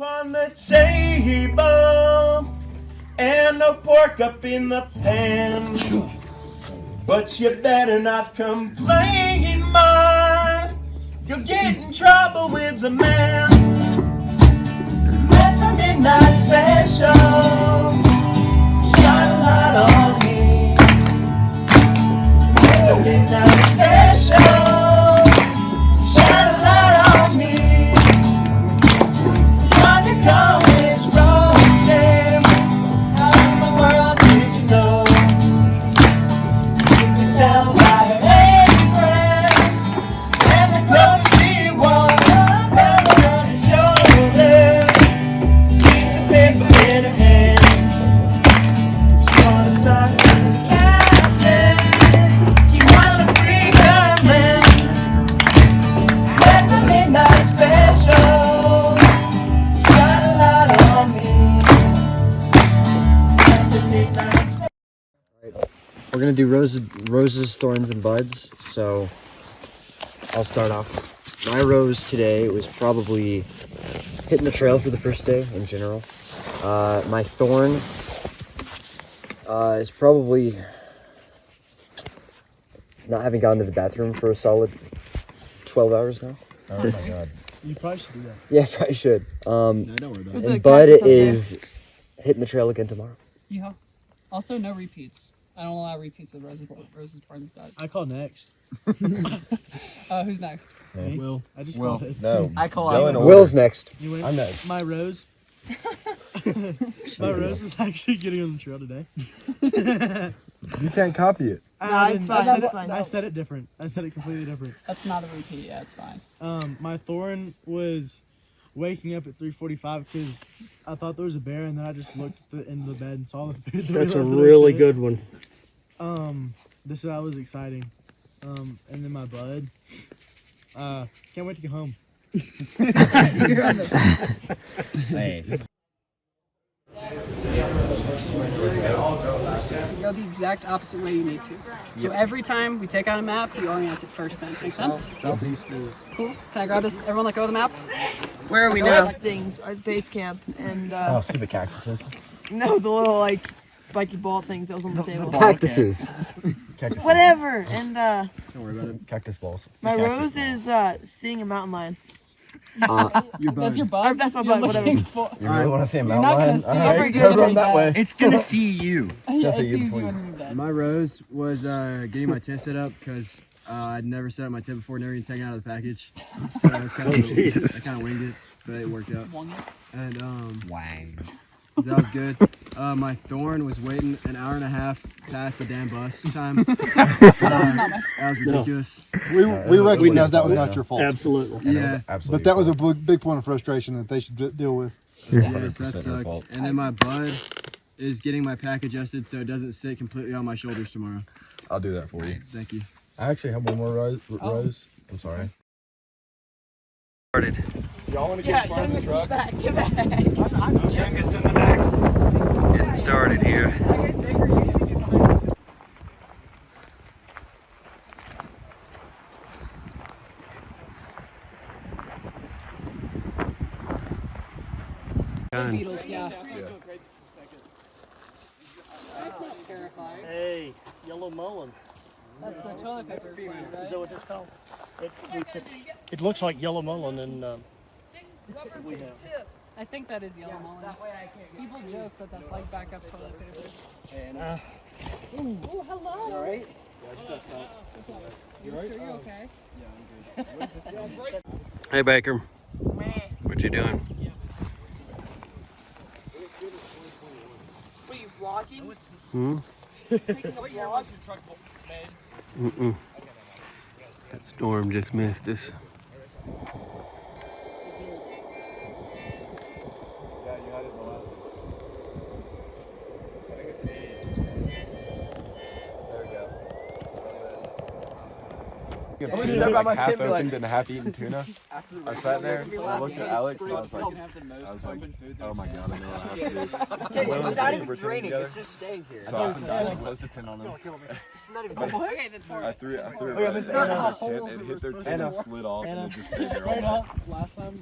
upon the table and no pork up in the pan. But you better not complain, Mom. You'll get in trouble with the man. Let the midnight special shine a light on me. Let the midnight special shine a light on me. Trying to call this roses. How in the world did you know? You can tell by her apron and the clothes she wore, brother on her shoulder, piece of paper in her hands. She wanna talk to the captain. She wanna free her man. Let the midnight special shine a light on me. Let the midnight special. We're gonna do roses, thorns, and buds. So I'll start off. My rose today was probably hitting the trail for the first day in general. My thorn is probably not having gone to the bathroom for a solid 12 hours now. Oh my god. You probably should do that. Yeah, probably should. No, don't worry about it. And bud is hitting the trail again tomorrow. Yeah. Also, no repeats. I don't allow repeats of roses, thorns, buds. I call next. Who's next? Me? Will. I just Will. called it. No. I call Go in out. order. Will's next. Anyway, I'm next. my rose. My rose was actually getting on the trail today. You can't copy it. I fine, said that's it, fine. I said it different. I said it completely different. That's not a repeat. Yeah, it's fine. My thorn was waking up at 3:45 because I thought there was a bear, and then I just looked in the bed and saw the food. That's a really good one. That was exciting. And then my bud. Can't wait to get home. Hey. Go the exact opposite way you need to. So every time we take out a map, you orient it first then. Make sense? Southeast is. Cool. Can I grab this? Everyone let go of the map? Where are we now? Things at base camp and Oh, stupid cactuses. no, the little like spiky ball things that was on the table. Cactuses. Cactus. Whatever. And Don't worry about it. Cactus balls. my Cactus rose is seeing a mountain lion. That's your bud? That's my You're bud, whatever. looking for- You really want to see a You're mountain not gonna lion? see All it. right, You're go gonna run that see way. It's gonna see you. Yeah, Just it so you sees before you you- when you're dead. My rose was getting my tent set up because I'd never set up my tent before, never even taken it out of the package. So I was kind of I kind of winged it, but it worked out. And Wang. so that was good. My thorn was waiting an hour and a half past the damn bus time. That was ridiculous. We recognize that was not your fault. Absolutely. Yeah, Absolutely. But that was a big point of frustration that they should deal with. yes, that 100% your sucked. fault. And then my bud is getting my pack adjusted so it doesn't sit completely on my shoulders tomorrow. I'll do that for you. Thank you. I actually have one more rose. I'm sorry. Y'all want to Yeah, get back, get back. youngest in the back? Getting started here. Beetles, yeah. Terrifying. Hey, yellow mullein. That's the toilet paper plant, Is right? that what it's called? It looks like yellow mullein, and we have. I think that is yellow mullein. People joke that that's like backup toilet paper. Oh, hello. You alright? You okay? Hey Baker, what you doing? What are you vlogging? Hmm? Taking a vlog? Mm-mm. That storm just missed us. I was like half opened and half eaten tuna. I sat there, I looked at Alex, and I was like, oh my god, I know what I have to do. It's not even draining, it's just staying here. So I closed a tent on them. It's not even okay, then I threw it yeah, right this is in not how their tent and hit their tent and slid off and it just stayed there all night. Last time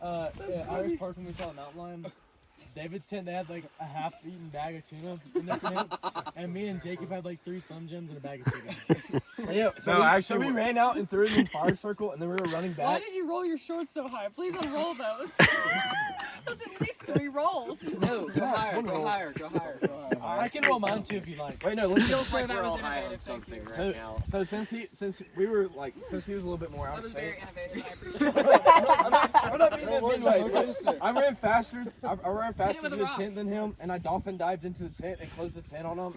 Irish Park when we saw the mountain lion. David's tent, they had like a half-eaten bag of tuna in their tent, and me and Jacob had like 3 Slim Jims and a bag of chicken. Yeah, so we ran out and threw it in the fire circle, and then we were running back. Why did you roll your shorts so high? Please unroll those. That's at least 3 rolls. No, go higher, go higher, go higher, go higher. I can roll mine too if you like. Wait, no, let's Sir, that was innovative. Thank you. So since he was a little bit more out That was of very shape. innovative. I appreciate it. I'm not being that I ran faster. I ran faster with to a the rock. tent than him, and I dolphin dived into the tent and closed the tent on him.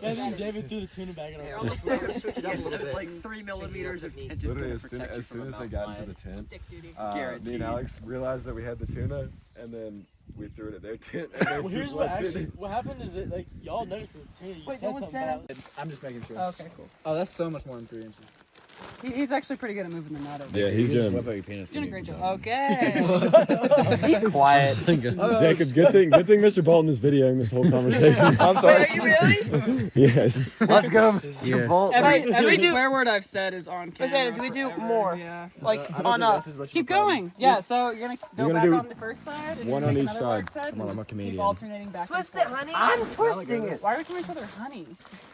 And then David threw the tuna bag in our tent. Like 3 millimeters of tent is Literally, gonna as soon protect you as, from soon a as they mountain got lion. into the tent, Stick duty. me and Guaranteed. Alex realized that we had the tuna, and then we threw it at their tent. And Well, here's what happened is that like y'all noticed the tuna. You said something about it. I'm just making sure. Okay, cool. Oh, that's so much more than 3 inches. He's actually pretty good at moving the net over. Yeah, he's doing. He's doing a great job. Okay. Quiet. Jacob, good thing Mr. Bolton is videoing this whole conversation. I'm sorry. Are you really? Yes. Let's go, Mr. Bolt. Every swear word I've said is on camera. What's that? Do we do forever. more? Yeah. Like on a. Keep going. Yeah, so you're gonna go You're back gonna do on the first side. And one then on make each another right side. and I'm a just comedian. Keep alternating back Twist and it, forth. honey. I'm twisting it. Why are we calling each other honey?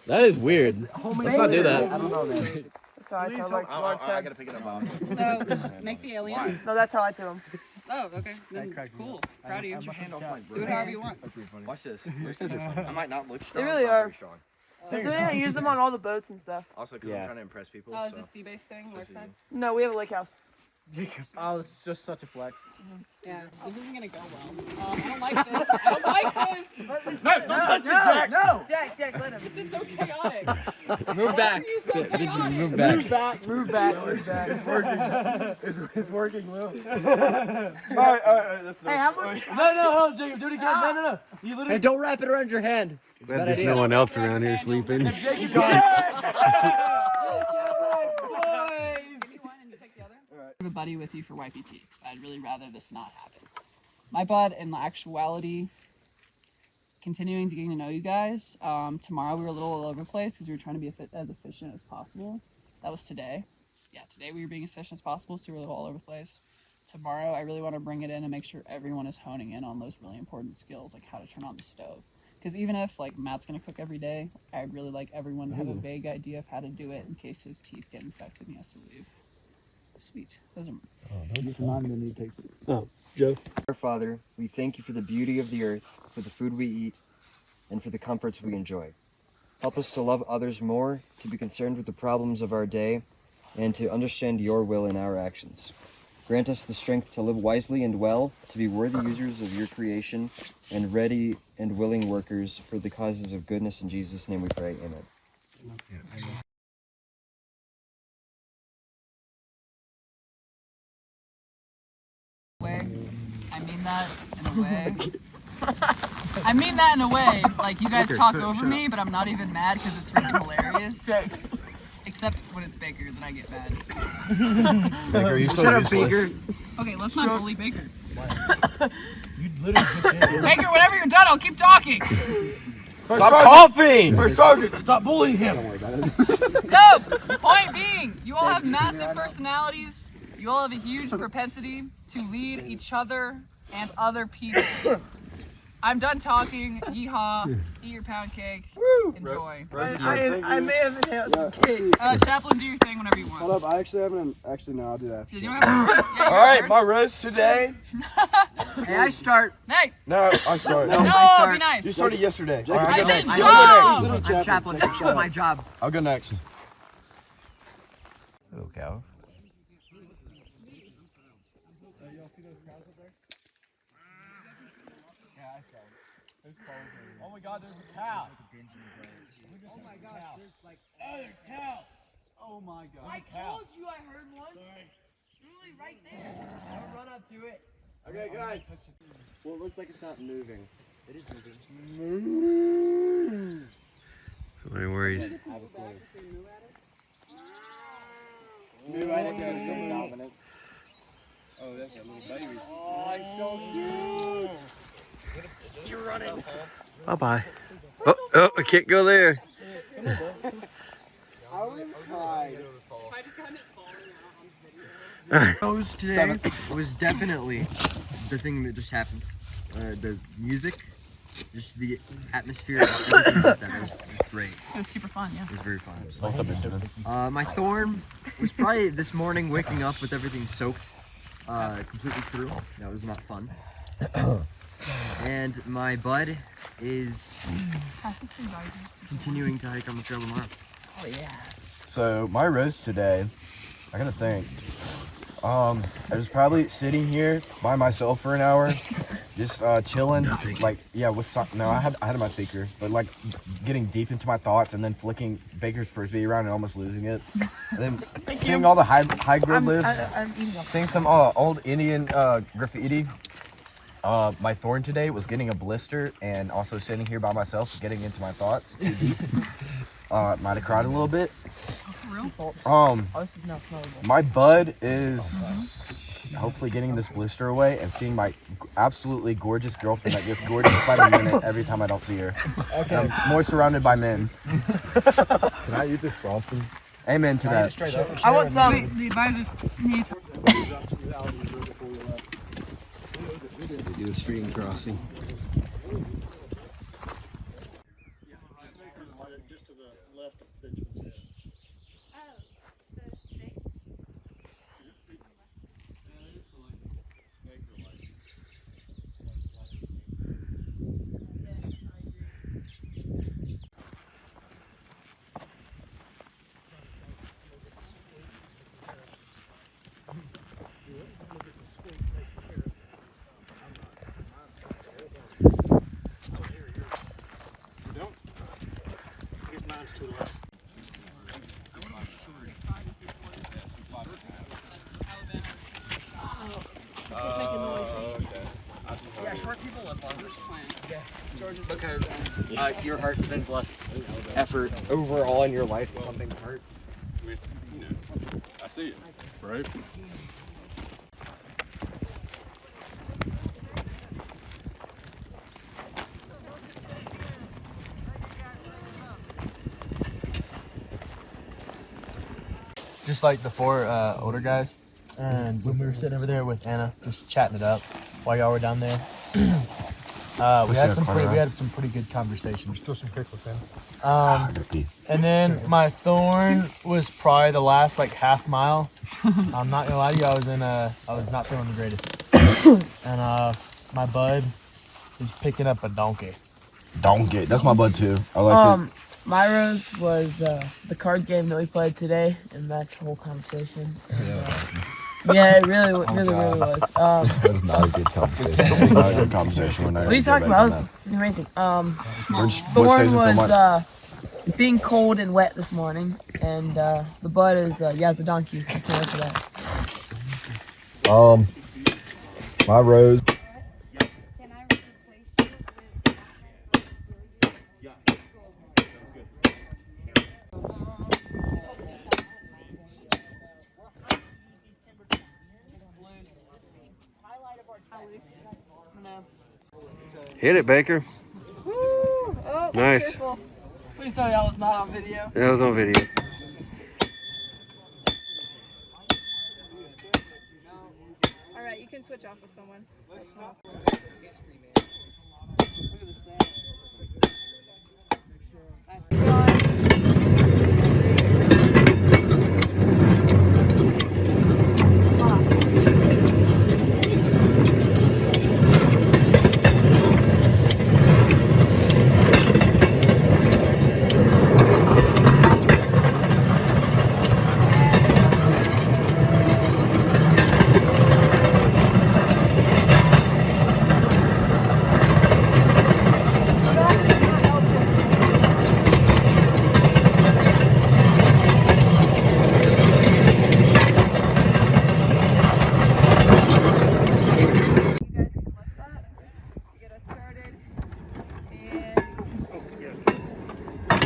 That is weird. Let's not do that. I don't know, man. So I tell like Clark said. pick it up. So make the alien. No, that's how I do them. Oh, okay. Then cool. Proud of you. Do Do it however you want. Watch this. I might not look They strong. really but I'm are. pretty strong. So they don't use them on all the boats and stuff. Also, because Yeah. I'm trying to impress people. Oh, is so. this sea-based thing? Lake sides? No, we have a lake house. Oh, it's just such a flex. Yeah. This isn't gonna go well. I don't like this. I don't like this. No, don't touch it, Jack. No. Jack, let him. This is so chaotic. Move back. Why are you so chaotic? Move back. Move back. It's working. It's working, Will. All right. That's Hey, how much? No, hold on, Jacob. Do it again. No. You literally. Hey, don't wrap it around your hand. Glad there's no one else around here sleeping. Jacob got A buddy with you for YPT. I'd really rather this not happen. My bud, in actuality, continuing to getting to know you guys. Tomorrow we were a little all over the place because we were trying to be as efficient as possible. That was today. Yeah, today we were being as efficient as possible, so we were a little all over the place. Tomorrow I really want to bring it in and make sure everyone is honing in on those really important skills, like how to turn on the stove. Because even if like Matt's gonna cook every day, I'd really like everyone to have a vague idea of how to do it in case his teeth get infected and he has to leave. Sweet. Those are Our Father, we thank you for the beauty of the earth, for the food we eat, and for the comforts we enjoy. Help us to love others more, to be concerned with the problems of our day, and to understand your will in our actions. Grant us the strength to live wisely and well, to be worthy users of your creation, and ready and willing workers for the causes of goodness. In Jesus' name we pray. Amen. I mean that in a way. I mean that in a way. Like, you guys talk over me, but I'm not even mad because it's freaking hilarious. Except when it's Baker, then I get mad. Baker, you're so useless. Okay, let's not bully Baker. You literally just did. Baker, whenever you're done, I'll keep talking. Stop coughing! First Sergeant, stop bullying him. So, point being, you all have massive personalities. You all have a huge propensity to lead each other and other people. I'm done talking. Yeehaw. Eat your pound cake. Enjoy. I may have inhaled some cake. Chaplain, do your thing whenever you want. Hold up, I actually haven't. Actually, no, I'll do that. Does anyone have a roast? Yeah, All right, my roast today. Hey, I start. Hey, No, I started. no, start. be nice. You started yesterday. All I right, I'll go said next. job. I'm chaplain. That's my job. I'll go next. Hello, cow. Oh my God, there's a cow. Oh my God, there's like, oh, there's cow. Oh my God. I told you I heard one. Really, right there. Don't run up to it. Okay, guys. Well, it looks like it's not moving. It is moving. So many worries. I have a clue. Maybe I didn't notice something dominant. Oh, that's a little baby. Oh, it's so cute. You're running. Bye-bye. Oh, I can't go there. I would cry. If I just got it falling out on video. Rose today was definitely the thing that just happened. The music, just the atmosphere, everything like that. It was just great. It was super fun, yeah. It was very fun. My thorn was probably this morning waking up with everything soaked completely through. That was not fun. And my bud is continuing to hike on the trail tomorrow. Oh yeah. So my roast today, I gotta think. I was probably sitting here by myself for an hour, just chilling. Like, yeah, with no, I had my speaker, but like getting deep into my thoughts and then flicking Baker's Frisbee around and almost losing it. And then seeing all the high grade lives, seeing some old Indian graffiti. My thorn today was getting a blister and also sitting here by myself, getting into my thoughts too deep. Might have cried a little bit. My bud is hopefully getting this blister away and seeing my absolutely gorgeous girlfriend that gets gorgeous by the minute every time I don't see her. Okay. I'm more surrounded by men. Can I eat this frosting? Amen to that. I want some. The advisors need to... We do a stream crossing. Just to the left of Benjamin's head. Too loud. Yeah, short people live longer. Because your heart spends less effort overall in your life pumping heart. I see it, right? Just like the four older guys, and when we were sitting over there with Anna, just chatting it up while y'all were down there, we had some pretty good conversations. Still some pickles in. And then my thorn was probably the last like half mile. I'm not gonna lie to you, I was not feeling the greatest. And my bud is picking up a donkey. Donkey, that's my bud too. I like it. My rose was the card game that we played today, and that whole conversation. Yeah, it really was. That was not a good conversation. Not a good conversation. What are you talking about? That was amazing. Thorn was being cold and wet this morning, and the bud is the donkey. So can't wait for that. My rose. Hit it, Baker. Woo! Oh, nice. Careful. Please tell me that was not on video. That was on video. All right, you can switch off with someone.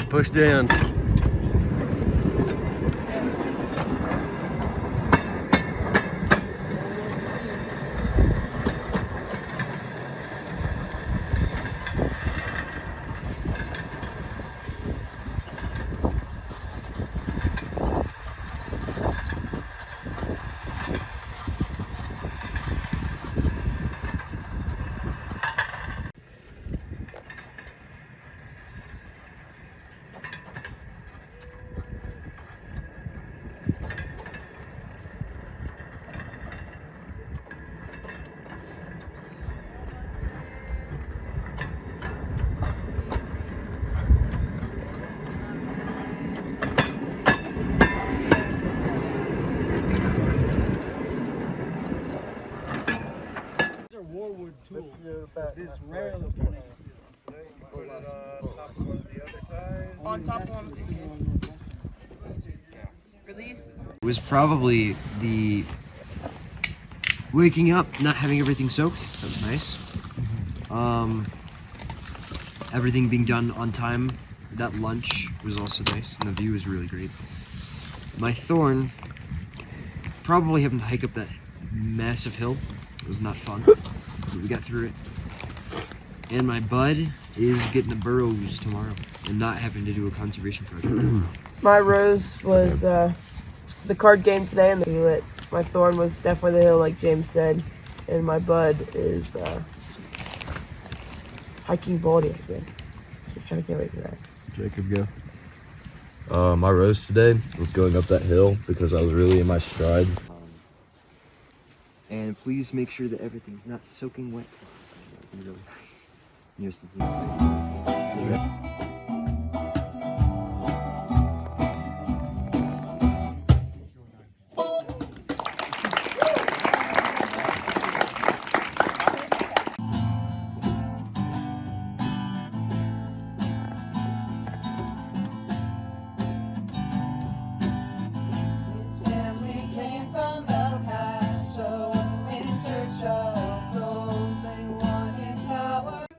Push down. This rail is going to put it on top of one of the other ties. On top of one. Release. It was probably the waking up, not having everything soaked. That was nice. Everything being done on time. That lunch was also nice, and the view was really great. My thorn, probably having to hike up that massive hill. It was not fun, but we got through it. And my bud is getting the burrows tomorrow and not having to do a conservation project. My rose was the card game today and the lit. My thorn was definitely the hill, like James said, and my bud is hiking Baldy, I guess. I kind of can't wait for that. Jacob, go. My rose today was going up that hill because I was really in my stride. And please make sure that everything's not soaking wet tomorrow. That'd be really nice. Yours sincerely.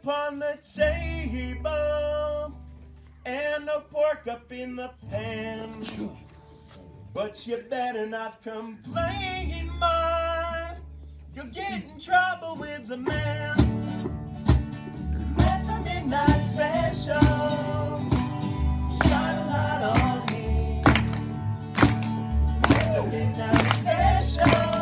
Upon the table and no pork up in the pan, but you better not complain, man. You'll get in trouble with the man. Let the midnight special shine a light on me. Let the midnight special.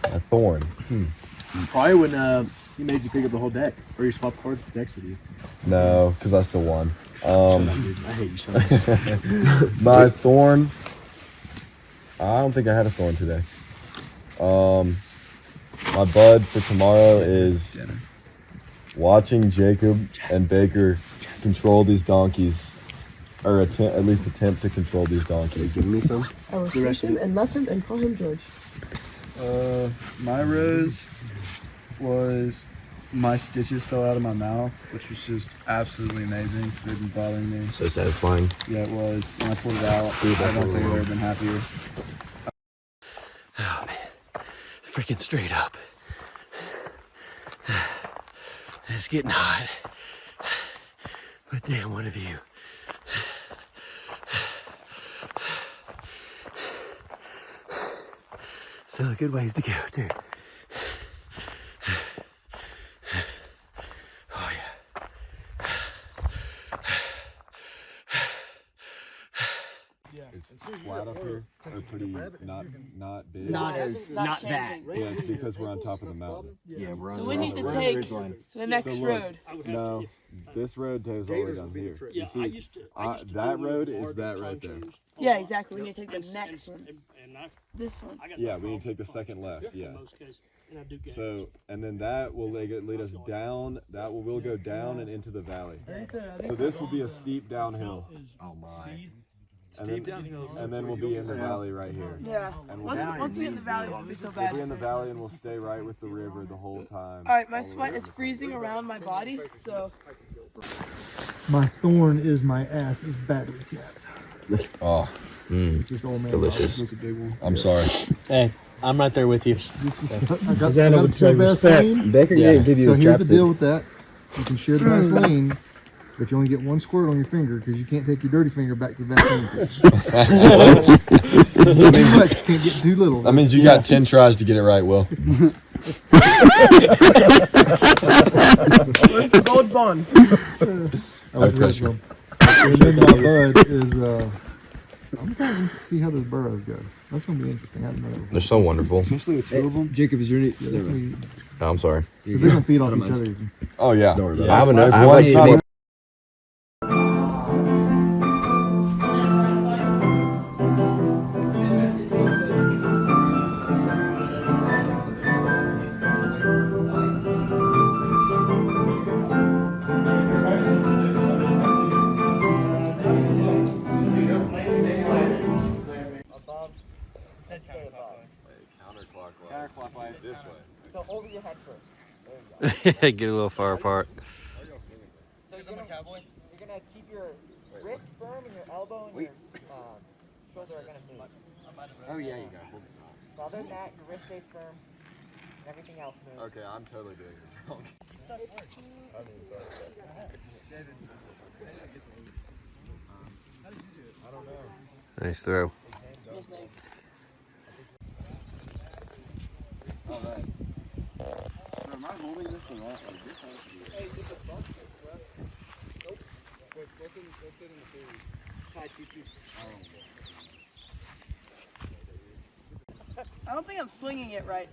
A thorn. Probably when he made you pick up the whole deck, or you swapped cards with decks with you. No, because I still won. I hate you so much. My thorn. I don't think I had a thorn today. My bud for tomorrow is watching Jacob and Baker control these donkeys, or at least attempt to control these donkeys. Give me some. I will shoot him and left him and call him George. My rose was my stitches fell out of my mouth, which was just absolutely amazing because they've been bothering me. So satisfying. Yeah, it was. When I pulled it out, I don't think I've ever been happier. Oh man, it's freaking straight up. It's getting hot. But damn, one of you. still good ways to go, too. Oh, yeah. It's flat up here. Or pretty not big. Not that. Yeah, it's because we're on top of the mountain. Yeah, we're on So the we need to take the next So look, road. No, this road goes all the way down here. Yeah, You I see, used to that do road hard is that right there. ponchos. Yeah, exactly. We need to take the And- next and- one. and This one. I got Yeah, no we need to take the problem second with left. ponchos Yeah. in most cases, and I do get So, and then that will lead us down. Will go down and into the valley. So this will be a steep downhill. Oh my. Steep downhill. And then we'll be in the valley right here. Yeah. And we'll Once we get in the valley, it won't be so we'll be bad. in the valley and we'll stay right with the river the whole time. Alright, my all the way sweat around is the front. freezing around my body, so. My thorn is my ass's battery cap. Oh, This old man Delicious. That's a big one. I'm sorry. Hey, I'm right there with you. I got Anna would say two respect. Vaseline. Baker didn't give you So his here's the chapstick. deal with that. You can share the Vaseline, but you only get one squirt on your finger because you can't take your dirty finger back to the Vaseline. Too much, you can't get too little. That means you got 10 tries to get it right, Will. Where's the gold bond? No pressure. And then my bud is, I'm going to see how those burrows go. That's going to be interesting. I don't know. They're so wonderful. Especially with two of them. Jacob, is there any? Oh, I'm sorry. They're going to feed off each other. Oh, yeah. I have enough. There's one spot. Counterclockwise. This way. So over your head first. Get a little far apart. So you're gonna keep your wrist firm and your elbow and your shoulder are gonna move. Oh yeah, you got it. So other than that, your wrist stays firm and everything else moves. Okay, I'm totally doing this wrong. Nice throw. Am I holding this or not? I don't think I'm swinging it right.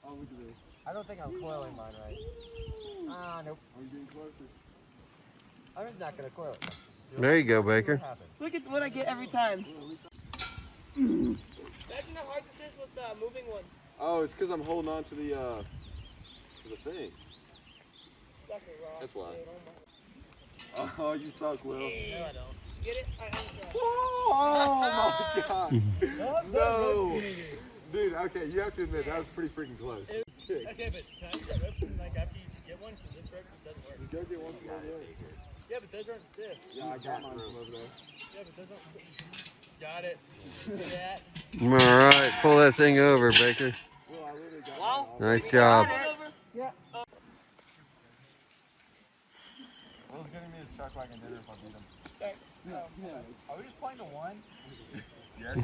Oh, look at this. I don't think I'm coiling mine right. Ah, nope. Are you getting closer? I'm just not gonna coil it. There you go, Baker. Look at what I get every time. Imagine how hard this is with the moving one. Oh, it's because I'm holding on to the thing. That's why. Oh, you suck, Will. No, I don't. Get it? Oh my god. No. Dude, okay, you have to admit, that was pretty freaking close. Okay, but can I use that rope like after you get one? Because this rope just doesn't work. Go get one from over there. Yeah, but those aren't stiff. Yeah, I got mine from over there. Yeah, but those aren't stiff. Got it. See that? All right, pull that thing over, Baker. Will, I literally got Nice job. Yeah. Will's getting me his chuck wagon dinner if I beat him. Are we just playing to one? Yes.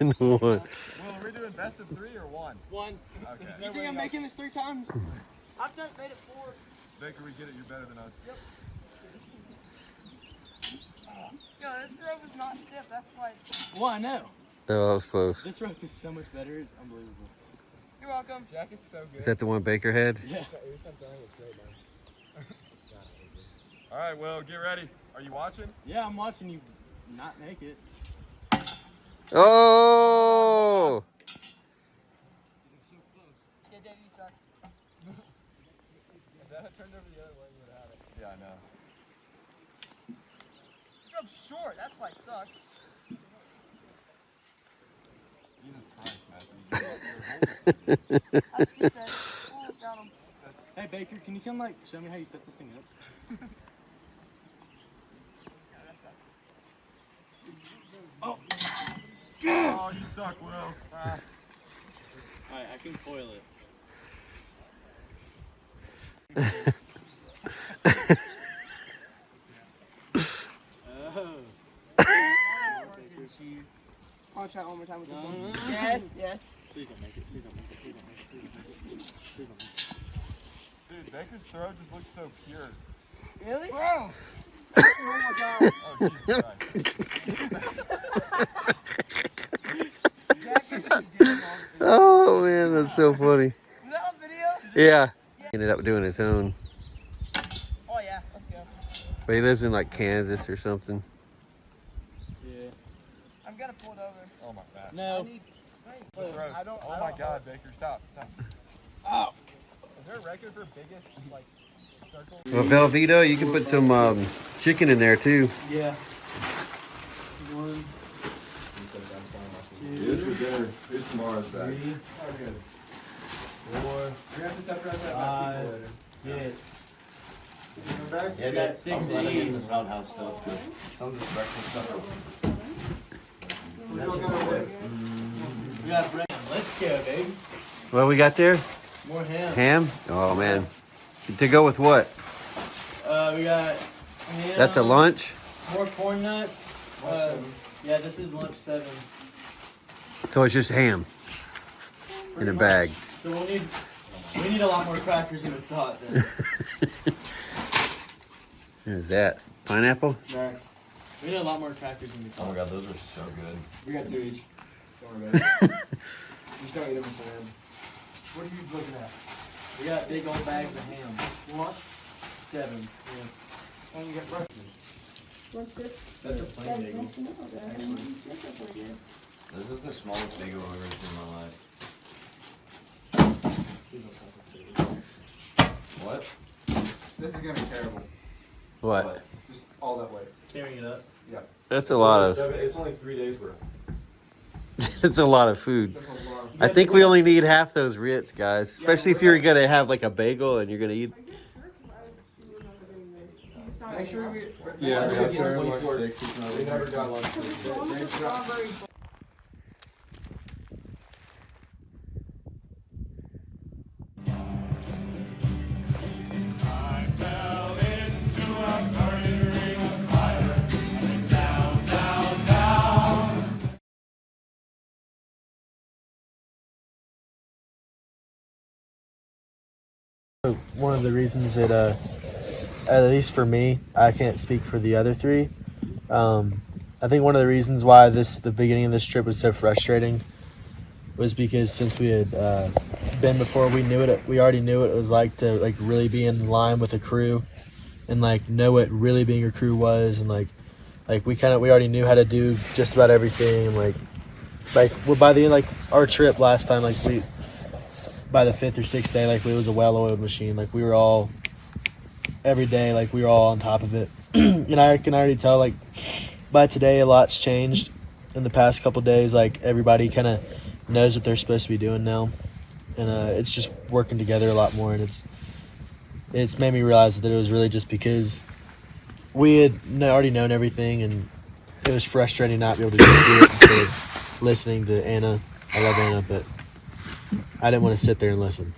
In one. Will, are we doing best of 3 or 1? One. Okay. You think I'm making this 3 times? I've made it 4. Baker, we get it. You're better than us. Yep. Yo, this rope is not stiff. That's why. Well, I know. Oh, that was close. This rope is so much better. It's unbelievable. You're welcome. Jack is so good. Is that the one Baker had? Yeah. All right, Will, get ready. Are you watching? Yeah, I'm watching you not make it. Oh! Okay, Dave, you suck. If that had turned over the other way, you would have had it. Yeah, I know. This rope's short. That's why it sucks. Jesus Christ, Matthew. As she said. Oh, got him. Hey, Baker, can you come like show me how you set this thing up? Oh! Oh, you suck, Will. Alright, I can coil it. Watch. try it one more time with this one. Yes, yes. Please don't make it. Please don't make it. Please don't make it. Please don't make it. Please don't make it. Dude, Baker's throw just looks so pure. Really? Wow. Oh my god. Oh, Jesus Christ. Oh man, that's so funny. Is that on video? Yeah. He ended up doing his own. Oh yeah, let's go. But he lives in like Kansas or something. Yeah. I'm gonna pull it over. Oh my god. No. Oh my god, Baker, stop. Oh. Is there a record for biggest, like, circle? Well, Velveeta, you can put some chicken in there too. Yeah. 1, This for dinner. Here's tomorrow's bag. 3, Oh, good. 4, We have to separate that 5, 6. We got 6 to eat. this roundhouse stuff because some of this breakfast stuff. We got bread. Let's go, baby. What we got there? More ham. Ham? Oh man. To go with what? We got ham. That's a lunch? More corn nuts. Yeah, this is lunch 7. So it's just ham in a bag. So we need a lot more crackers than we thought then. What is that? Pineapple? Snacks. We need a lot more crackers than we thought. Oh my god, those are so good. We got 2 each. Don't worry about it. Just don't eat them for him. What are you looking at? We got big old bags of ham. What? 7. Yeah. And you get breakfast. That's a plain bagel. This is the smallest bagel I've ever seen in my life. What? This is gonna be terrible. What? Just all that way. Carrying it up. Yeah. That's a lot of. It's only 3 days worth. It's a lot of food. I think we only need half those Ritz, guys. Especially if you're gonna have like a bagel and you're gonna eat. Make sure we. Yeah, make sure sure. we get 24. We never got lunch. One of the reasons that, at least for me, I can't speak for the other 3. I think one of the reasons why the beginning of this trip was so frustrating was because since we had been before, we already knew what it was like to like really be in line with a crew, and like know what really being a crew was, and like we already knew how to do just about everything. Like by the end, like our trip last time, like by the 5th or 6th day, like it was a well-oiled machine. Like we were all every day, like we were all on top of it. And I can already tell, like by today, a lot's changed in the past couple days. Like everybody kind of knows what they're supposed to be doing now, and it's just working together a lot more. And it's made me realize that it was really just because we had already known everything, and it was frustrating not to be able to do it instead of listening to Anna. I love Anna, but I didn't want to sit there and listen.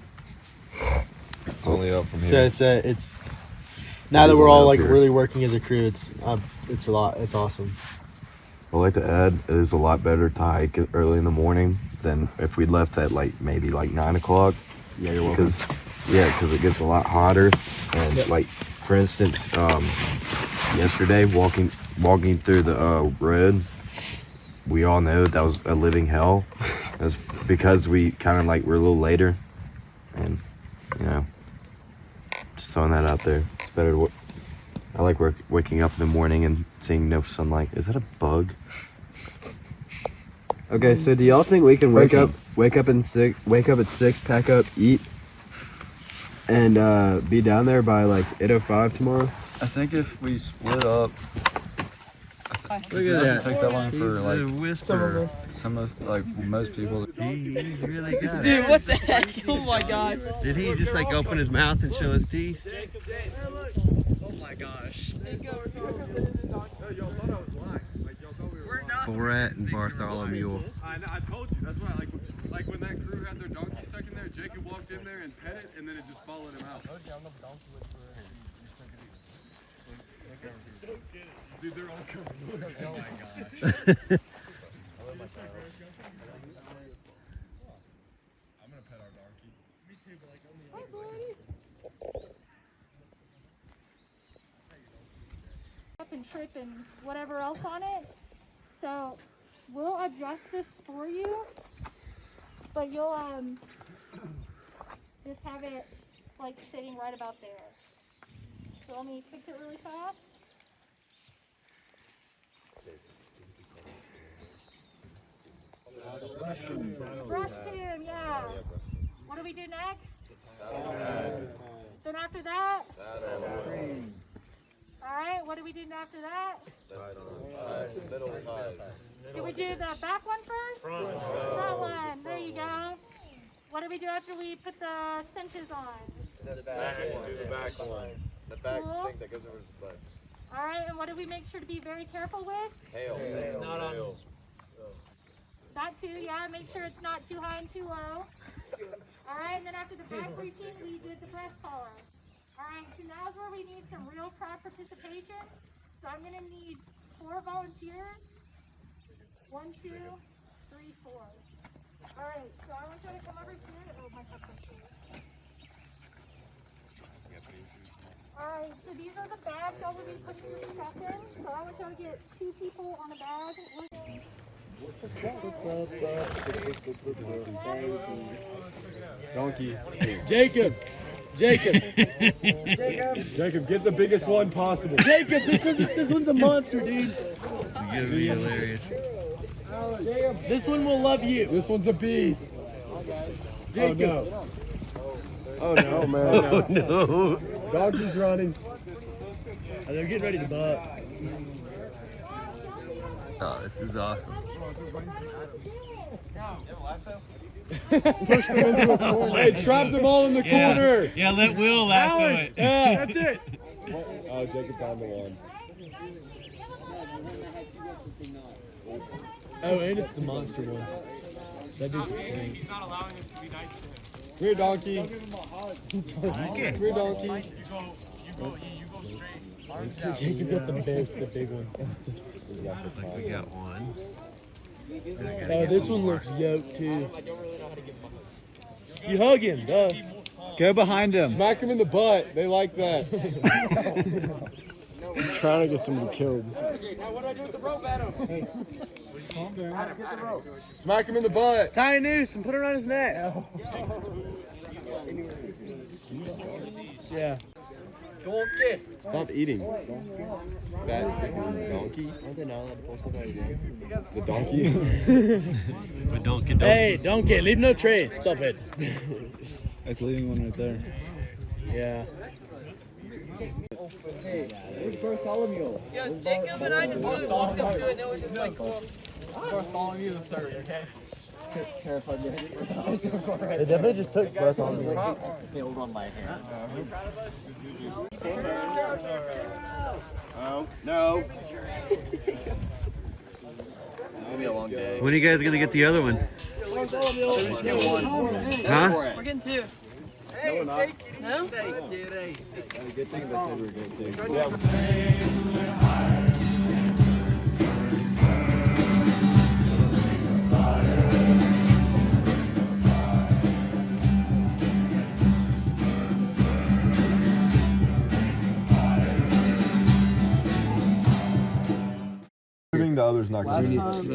It's only up from here. So it's now that we're all like really working as a crew, it's a lot. It's awesome. I'd like to add, it is a lot better to hike early in the morning than if we'd left at like maybe like 9 o'clock. Yeah, you're welcome. Because it gets a lot hotter. And like for instance, yesterday walking through the road, we all know that was a living hell. That's because we kind of like were a little later, and you know, just throwing that out there. It's better to. I like waking up in the morning and seeing no sunlight. Is that a bug? Okay, so do y'all think we can wake up at 6, pack up, eat, and be down there by like 8:05 tomorrow? I think if we split up, Look it at doesn't that. take that long for like Whisper. some of like most people. He's really good. Dude, what the heck? Oh my gosh. Did he just like open his mouth and show his teeth? Oh my gosh. Borat and Bartholomew. I told you. That's why. Like when that crew had their donkey stuck in there, Jacob walked in there and pet it, and then it just followed him out. Dude, they're all coming. Oh my gosh. gonna pet our donkey. Me too, but like only Hi, buddy. Up and trip and whatever else on it. So we'll adjust this for you, but you'll just have it like sitting right about there. So let me fix it really fast. Brush tune, yeah. What do we do next? Then after that? Alright, what do we do after that? Middle ties. Can we do the back one first? Front one, there you go. What do we do after we put the cinches on? The back one. The back Cool. thing that goes over his butt. Alright, and what do we make sure to be very careful with? Tail. It's not on. Tail. That too, yeah, make sure it's not too high and too low. Alright, and then after the back routine, we did the breast collar. Alright, so now's where we need some real crowd participation. So I'm gonna need 4 volunteers. 1, 2, 3, 4. Alright, so I want you to come over here. Oh, my cup's here. Alright, so these are the bags y'all will be putting your stuff in. So I want y'all to get 2 people on a bag. Donkey. Jacob, Jacob, get the biggest one possible. Jacob, this one's a monster, dude. It's gonna be hilarious. This one will love you. This one's a beast. Jacob. Oh no, man. Oh no. Donkey's running. Oh, they're getting ready to butt. Oh, this is awesome. Push them into a corner. Hey, trap them all in the corner. Yeah, let Will lasso it. Yeah, that's it. Oh, Jacob found the one. Oh, and it's the monster one. That dude's insane. He's not allowing us to be nice to him. Here, donkey. Here, donkey. You go straight. Jacob got the big one. Looks like we got one. Oh, this one looks yoked too. You hug him, duh. Go behind him. Smack him in the butt. They like that. I'm trying to get somebody killed. Now what do I do with the rope, Adam? Calm down. Adam, get the rope. Smack him in the butt. Tie a noose and put it around his neck. Yeah. Donkey. Stop eating. That donkey. Aren't they not allowed to post it again? The donkey. But don't get Hey, donkey, leave no trace. Stop it. That's leading one right there. Yeah. Where's Bartholomew? Yeah, Jacob and I just walked up to it and it was just like, Bartholomew the third, okay? Terrified me. They definitely just took breath on me. Nailed on my hand. Oh, no. It's gonna be a long day. When are you guys gonna get the other one? Just get one. Huh? we're getting 2. No, we're not. No? Good thing they said we were good too. The others not Last time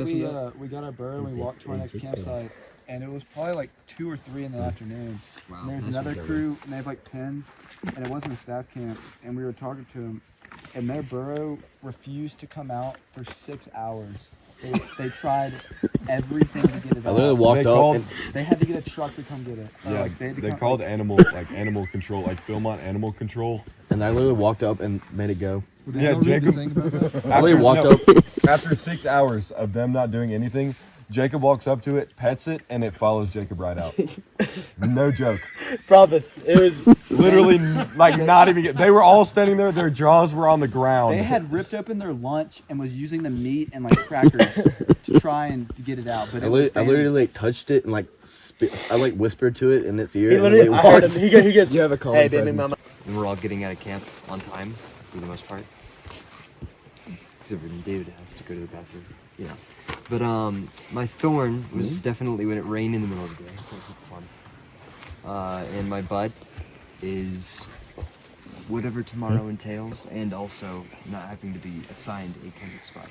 we got our burro and we walked to our next campsite, and it was probably like 2 or 3 in the afternoon. Wow, And there's another crew, and they have like pens, and it wasn't a staff camp, and we were talking to them, and their burro refused to come out for 6 hours. They tried everything to get it out. I literally walked up and They had to get a truck to come get it. yeah, Like, they come- called animal control, like Philmont animal control. And I literally walked up and made it go. Yeah, Jacob. I literally walked up. After 6 hours of them not doing anything, Jacob walks up to it, pets it, and it follows Jacob right out. No joke. Promise. It was Literally, like not even. They were all standing there. Their jaws were on the ground. They had ripped open their lunch and was using the meat and like crackers to try and to get it out. But I literally like touched it and like I like whispered to it in its ear. He and literally, it I heard him. He goes, You have a calm hey, baby presence. mama. And we're all getting out of camp on time for the most part. Except for David has to go to the bathroom. You know. But my thorn was definitely when it rained in the middle of the day. That was fun. And my bud is whatever tomorrow entails, and also not having to be assigned a camping spot.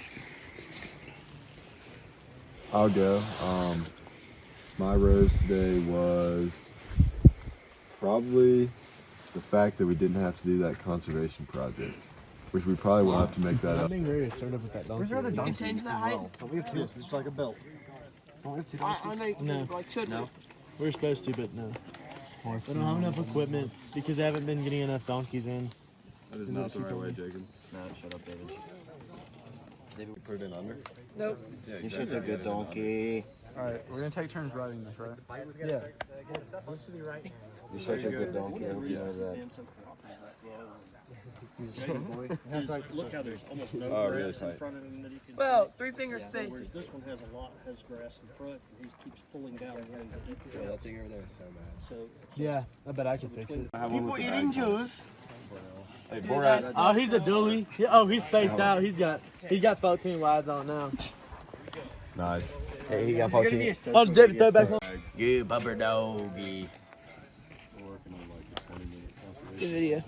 I'll go. My rose today was probably the fact that we didn't have to do that conservation project, which we probably will have to make that up. Being very assertive with that donkey. Where's your other donkey? You can change that height. We have two. It's like a belt. Don't we have two donkeys? No. No. We're supposed to, but no. They don't have enough equipment because they haven't been getting enough donkeys in. That is not the right way, Jacob. No, shut up, David. David, we put it in under? Nope. Yeah, You should a good donkey. Alright, we're gonna take turns riding this, right? Yeah. You're such a good donkey. I hope you know that. Look how there's almost no Oh, grass really in tight. front of him that he can Well, see. 3 finger space. Whereas this one has grass in front, and he keeps pulling down one to eat Yeah, that thing over there is so bad. So Yeah, I bet I could fix it. People eating juice. Hey, Borat. Oh, he's a dually. Oh, he's spaced out. He's got 14 wides on now. Nice. Hey, he got 14. Oh, David, throw it back home. You bubber doggy. Good video.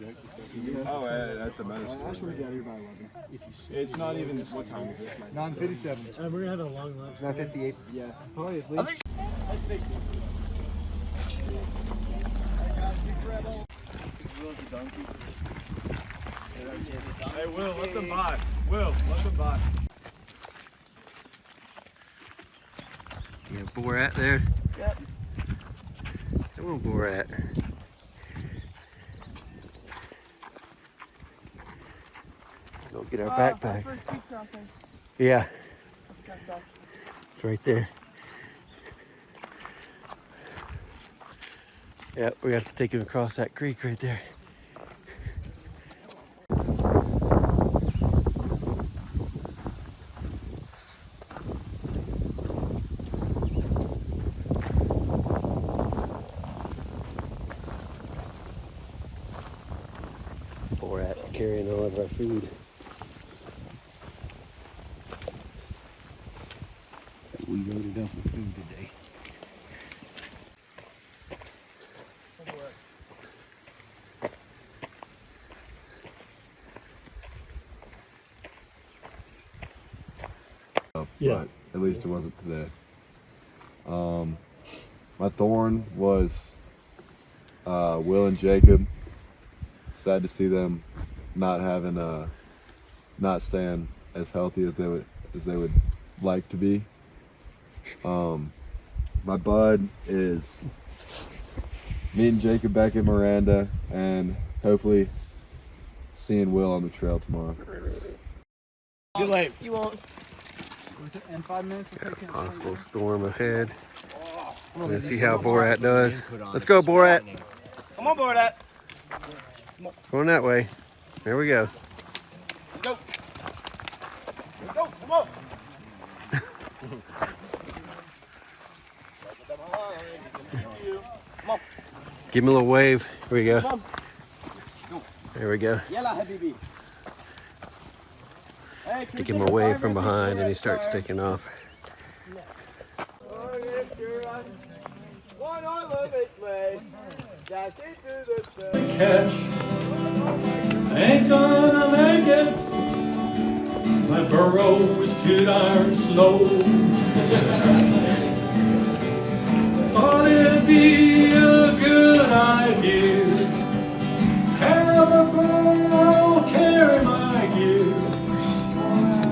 Oh, at the medicine. It's not even, what time is it? 9:57. We're gonna have a long lunch. 9:58. Yeah. Probably asleep. Hey, Will, let them by. Will, let them by. You got Borat there? Yep. Come on, Borat. Go get our backpacks. First creek crossing. Yeah, That's kind of sucks. it's right there. Yeah, we have to take him across that creek right there. Borat's carrying all of our food. We loaded up with food today. Yeah. But at least it wasn't today. My thorn was Will and Jacob. Sad to see them not having not staying as healthy as they would like to be. My bud is me and Jacob back in Miranda, and hopefully seeing Will on the trail tomorrow. Good late. You won't. In 5 minutes, we'll Got a take it. possible storm ahead. Let's see how Borat does. Let's go, Borat. Come on, Borat. Going that way. There we go. Go. Go. Come on. Give him a little wave. Here we go. There we go. Take him away from behind and he starts taking off. Catch, ain't gonna make it. My burrow was too darn slow. Thought it'd be a good idea. Have a burrow carry my gear.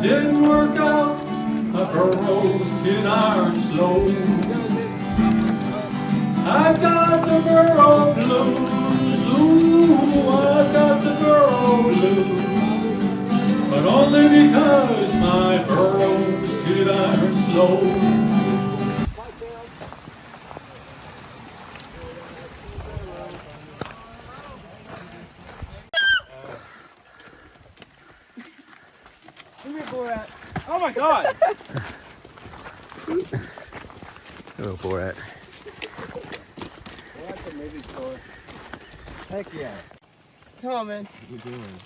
Didn't work out. My burrow's too darn slow. I've got the burrow blues, ooh, I've got the burrow blues, but only because my burrow's too darn slow. Come here, Borat. Oh my God. Hello, Borat. Heck yeah. Come on, man. What you doing?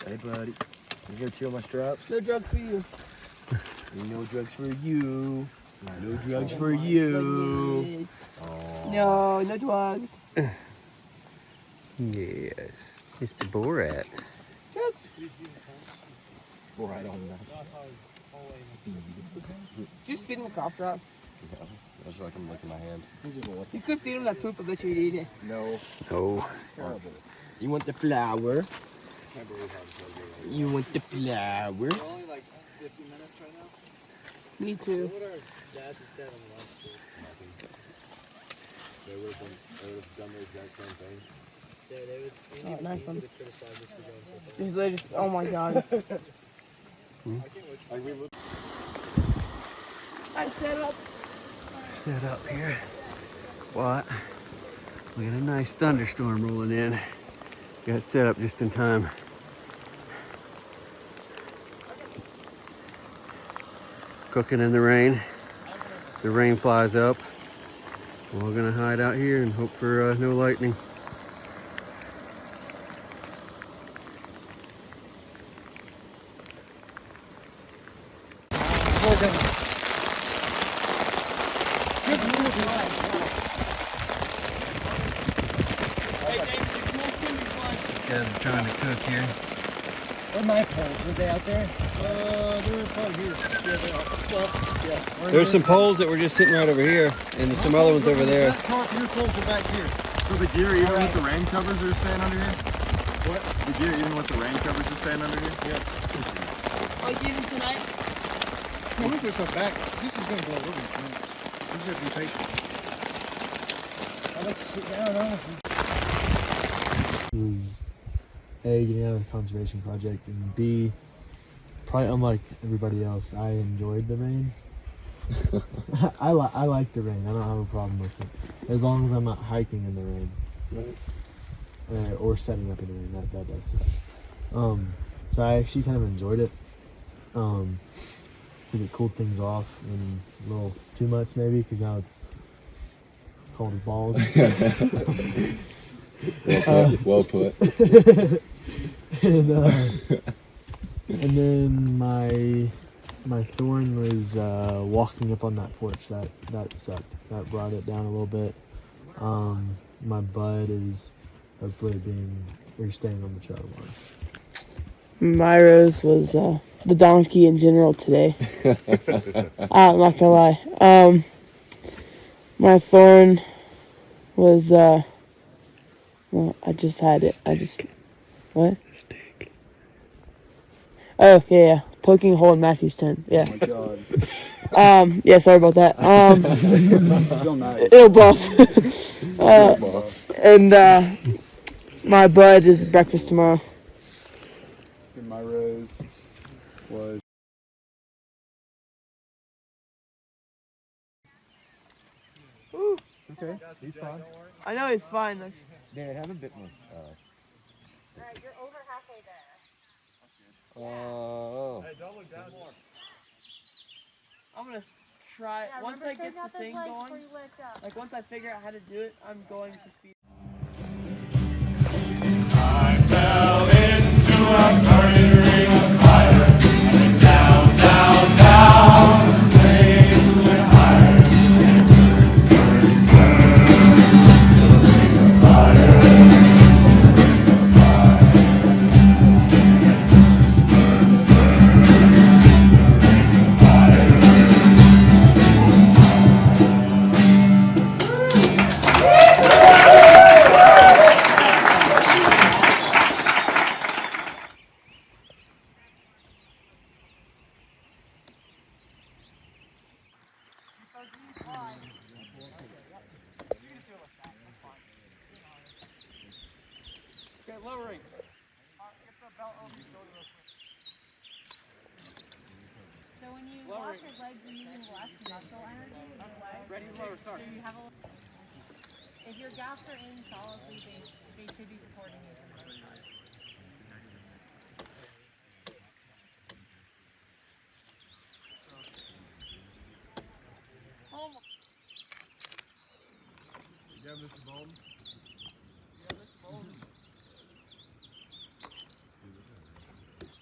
Hey, buddy. You gonna chew my straps? No drugs for you. No drugs for you. No drugs for you. No, no drugs. Yes, Mr. Borat. Right on that. Did you just feed him a cough drop? That's like I'm licking my hand. You could feed him that poop, I bet you'd eat it. No. No. You want the flour? You want the flour? We're only like 50 minutes right now. Me too. What our dads have said on the last school. They would have done the exact same thing. Yeah, they would. Oh, nice one. Criticize us for going so far. These ladies, oh my god. I set up. Set up here. What? We got a nice thunderstorm rolling in. Got set up just in time. Cooking in the rain. The rain flies up. We're all gonna hide out here and hope for no lightning. Guys are trying to cook here. Where are my poles? Were they out there? They're probably here. Yeah, they are. Well, yeah. There's some poles that were just sitting right over here, and some other ones over there. Your poles are back here. So the gear, even with the rain covers, are staying under here? What? The gear, even with the rain covers, are staying under here? Yes. Oh, you even tonight? No, we put stuff back. This is going to blow over in a few minutes. You just have to be patient. I like to sit down, honestly. A, getting out of the conservation project, and B, probably unlike everybody else, I enjoyed the rain. I like the rain. I don't have a problem with it, as long as I'm not hiking in the rain, or setting up in the rain. That does suck. So I actually kind of enjoyed it. Because it cooled things off, and a little too much maybe, because now it's cold as balls. Well put. And then my thorn was walking up on that porch. That sucked. That brought it down a little bit. My bud is hopefully staying on the trail tomorrow. My rose was the donkey in general today. I'm not gonna lie. My thorn was well, I just had it. What? Oh yeah, poking a hole in Matthew's tent. Yeah. Oh my god. Yeah. Sorry about that. Still nice. It'll buff. And my bud is breakfast tomorrow. And my rose was. Ooh. Okay, he's fine. I know he's fine. Dad, have a bit more. Alright, you're over halfway there. Oh. Hey, don't look down more. I'm gonna try Yeah, once I get the thing going. Before you lift up. Like once I figure out how to do it, I'm going to speed. I fell into a burning ring of fire, and down, down, down, the flames went higher. Burn, burn, the ring of fire, Okay, lowering. So when you walk your legs, you're using less muscle energy in your legs. Ready to lower, sorry. So you have if your gaps are in solidly, they should be supporting you for the most part. Oh my. You got Mr. Bone?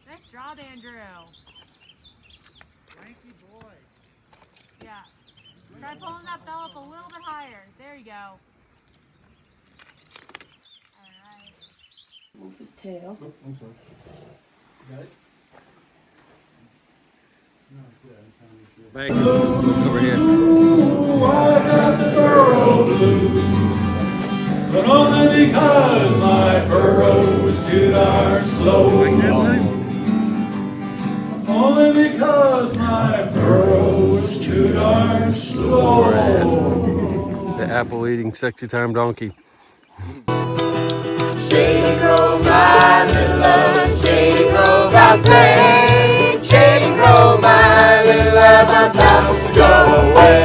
Nice job, Andrew. Yeah. Try pulling that bell up a little bit higher. There you go. Alright. Move his tail. Oh, I'm sorry. Got it? Back over here. But only because my burrow is too darn slow. Only because my burrow is too darn slow. The apple-eating, sexy-time donkey. Shady Grove, my little love, Shady Grove, I say. Shady Grove, my little love, I'm bound to go away.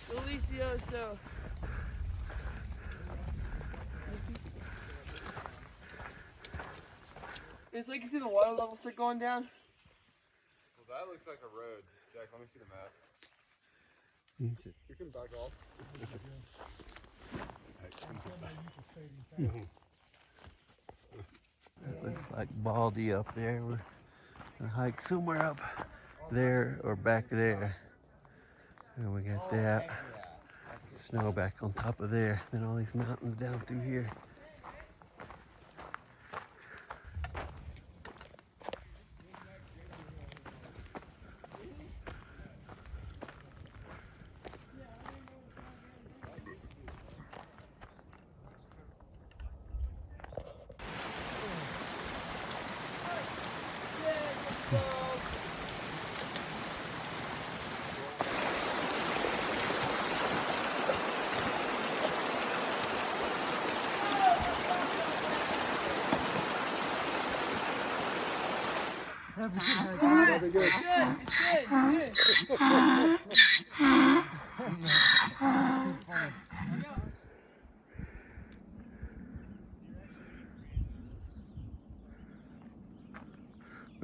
Delicioso. It's like you see the water levels start going down. Well, that looks like a road. Jack, let me see the map. You can back off. It looks like Baldy up there. We're gonna hike somewhere up there or back there. And we got that snow back on top of there. Then all these mountains down through here.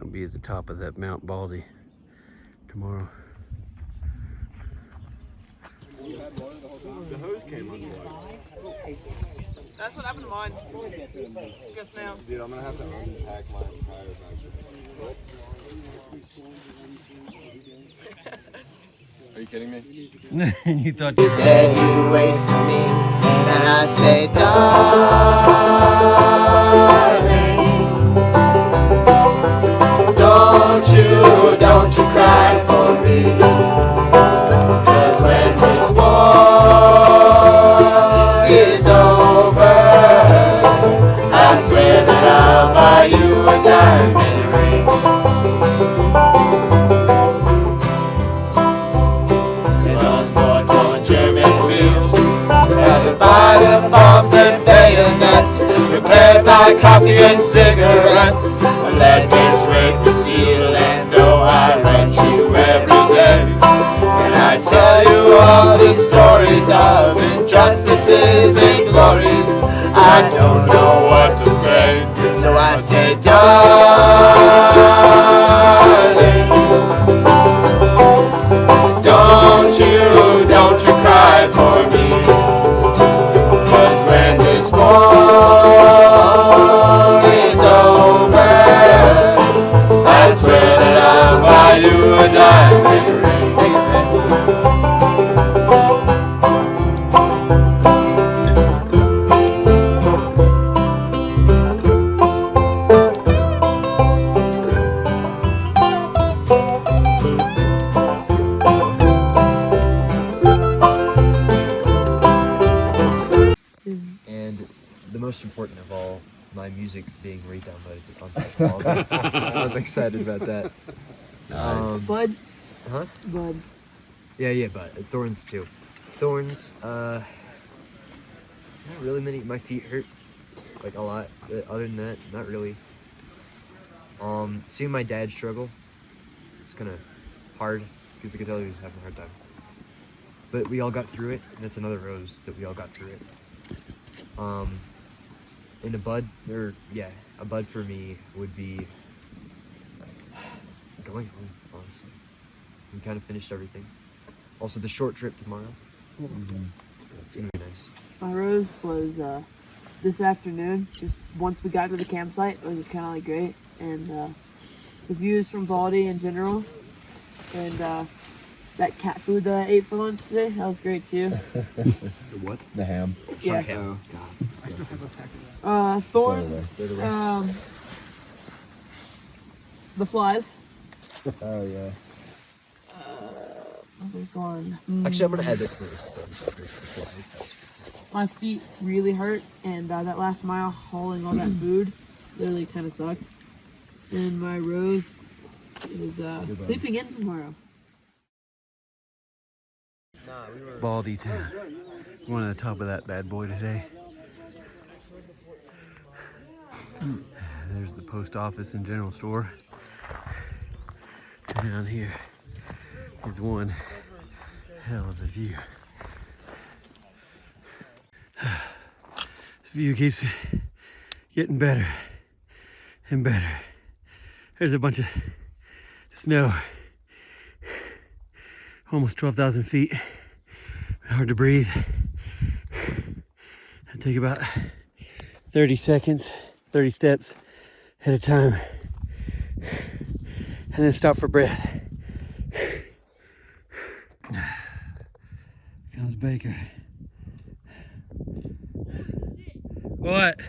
I'll be at the top of that Mount Baldy tomorrow. The hose came unplugged. That's what happened to mine. Just now. Dude, I'm gonna have to unpack my entire bag. Are you kidding me? You thought You said you wait for me, and I say, darling, don't you cry for me, 'cause when this war is over, I swear that I'll buy you a diamond. bombs and bayonets, prepared by coffee and cigarettes. A lead-based ray for steel, and oh, I wrench you every day. Can I tell you all these stories of injustices and glories? I don't know what to say, so I say, darling, don't you cry for me. 'Cause when this war is over, I swear that I'll buy you a diamond ring. Take it, man. And the most important of all, my music being re-downloaded on Baldy. I'm excited about that. Bud? Huh? Bud. Yeah, but thorns too. Thorns, not really many. My feet hurt, like a lot. Other than that, not really. Seeing my dad struggle, it's kind of hard, because I could tell he was having a hard time. But we all got through it, and that's another rose that we all got through it. And a bud for me would be going home, honestly. We kind of finished everything. Also, the short trip tomorrow. It's gonna be nice. My rose was this afternoon. Just once we got to the campsite, it was just kind of like great, and the views from Baldy in general, and that cat food that I ate for lunch today, that was great too. The what? The ham. Yeah. Oh, I still have a pack of Thorns. The flies. Oh yeah. Another thorn. Actually, I'm gonna add that to my list of things. My feet really hurt, and that last mile hauling all that food literally kind of sucked. And my rose is sleeping in tomorrow. Baldy town. Going to the top of that bad boy today. There's the post office and general store. Down here is one hell of a view. This view keeps getting better and better. There's a bunch of snow. Almost 12,000 feet. Hard to breathe. I take about 30 seconds, 30 steps at a time, and then stop for breath. Comes Baker. What?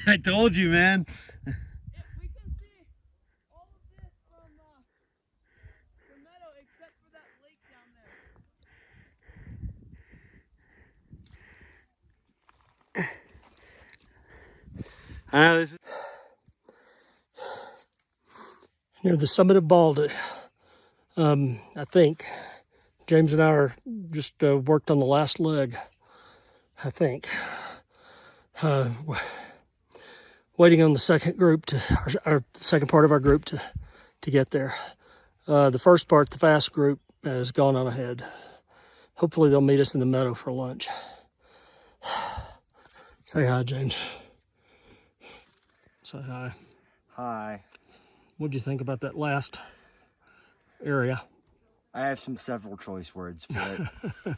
I told you, man. We can see all of this from the meadow except for that lake down there. I know this is Near the summit of Baldy. I think James and I are just worked on the last leg, I think. Waiting on the second group our second part of our group to get there. The first part, the fast group, has gone on ahead. Hopefully they'll meet us in the meadow for lunch. Say hi, James. Say hi. Hi. What'd you think about that last area? I have several choice words for it.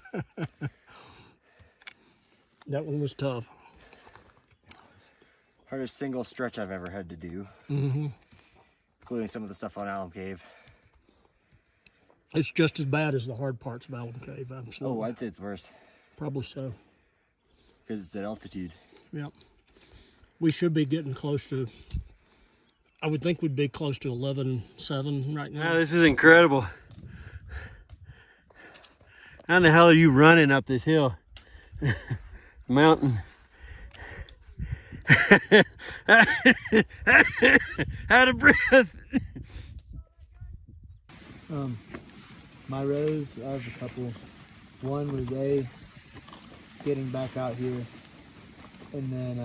That one was tough. Hardest single stretch I've ever had to do. Including some of the stuff on Alum Cave. It's just as bad as the hard parts of Alum Cave, absolutely. Oh, I'd say it's worse. Probably so. Because it's at altitude. Yep. We should be getting close to, I would think we'd be close to 11.7 right now. this is incredible. How the hell are you running up this hill? Mountain. Out of breath. My rose, I have a couple. One was getting back out here. And then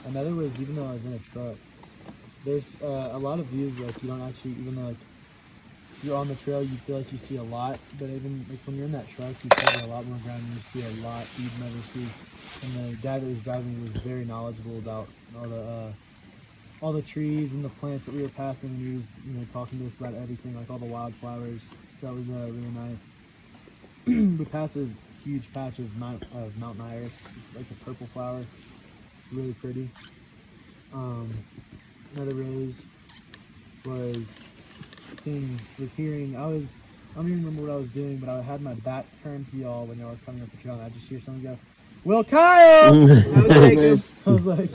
another was, even though I was in a truck, there's a lot of views like you don't actually, even though like you're on the trail, you feel like you see a lot, but even like when you're in that truck, you cover a lot more ground and you see a lot that you'd never see. And the guy that was driving was very knowledgeable about all the trees and the plants that we were passing, and he was, you know, talking to us about everything, like all the wildflowers. So that was really nice. We passed a huge patch of mountain iris. It's like a purple flower. It's really pretty. Another rose was hearing. I don't even remember what I was doing, but I had my back turned to y'all when y'all were coming up the trail, and I just hear someone go, "Will Kyle!" I was like,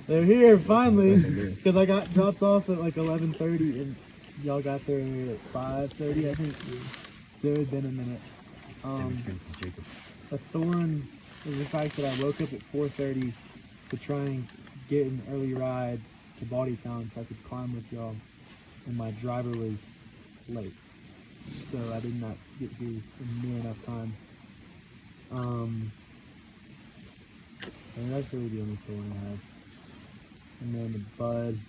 they're here finally, because I got dropped off at like 11:30 and y'all got there at 5:30, I think. So it had been a minute. A thorn is the fact that I woke up at 4:30 to try and get an early ride to Baldy Town so I could climb with y'all, and my driver was late, so I did not get here in near enough time. And that's really the only thorn I have. And then the bud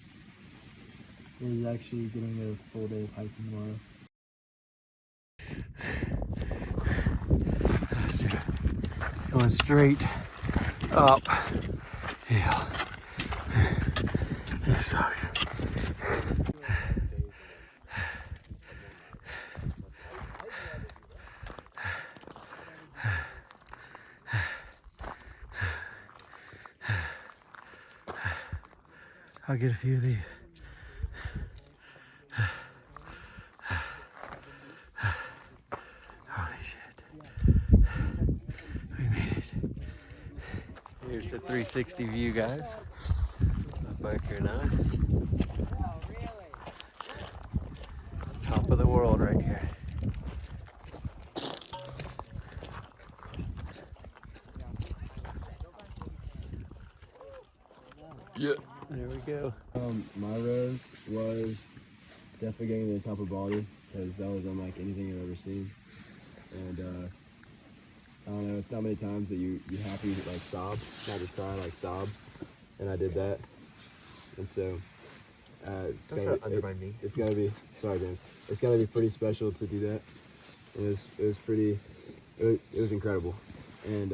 is actually getting a full day of hiking tomorrow. Going straight up hill. Sorry. I'll get a few of these. Holy shit. We made it. Here's the 360 view, guys. My biker and I. Top of the world right here. Yeah. There we go. My rose was definitely getting to the top of Baldy, because that was unlike anything I've ever seen. And I don't know, it's not many times that you happy like sob, not just cry, like sob. And I did that. And so it's gonna be sorry, Dan. It's gonna be pretty special to do that. It was incredible. And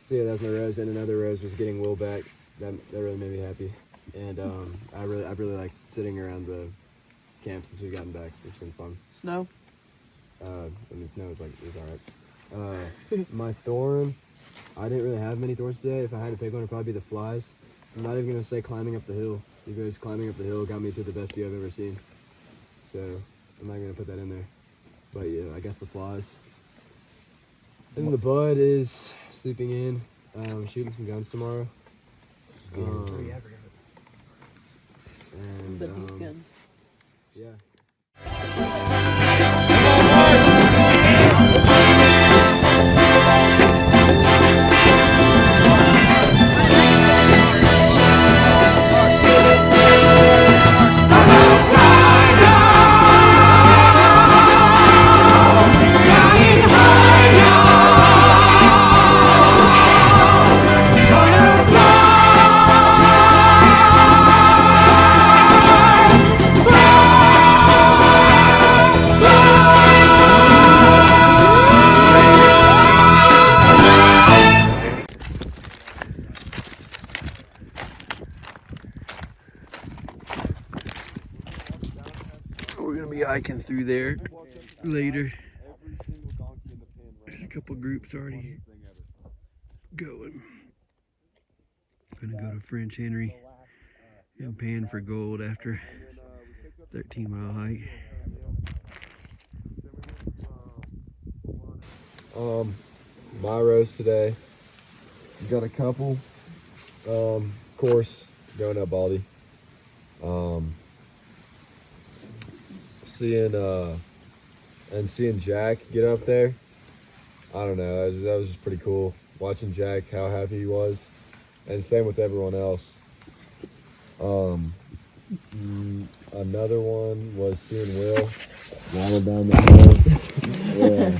so yeah, that's my rose. And another rose was getting Will back. That really made me happy. And I really liked sitting around the camp since we've gotten back. It's been fun. Snow? I mean, snow is alright. My thorn, I didn't really have many thorns today. If I had to pick one, it'd probably be the flies. I'm not even gonna say climbing up the hill, because climbing up the hill got me to the best view I've ever seen. So I'm not gonna put that in there. But yeah, I guess the flies. And the bud is sleeping in, shooting some guns tomorrow. And guns. Yeah. We're gonna be hiking through there later. There's a couple groups already going. Gonna go to French Henry and pan for gold after 13-mile hike. My rose today, got a couple. Course going up Baldy. Seeing Jack get up there, I don't know, that was just pretty cool. Watching Jack, how happy he was, and same with everyone else. Another one was seeing Will waddle down the hill. Yeah.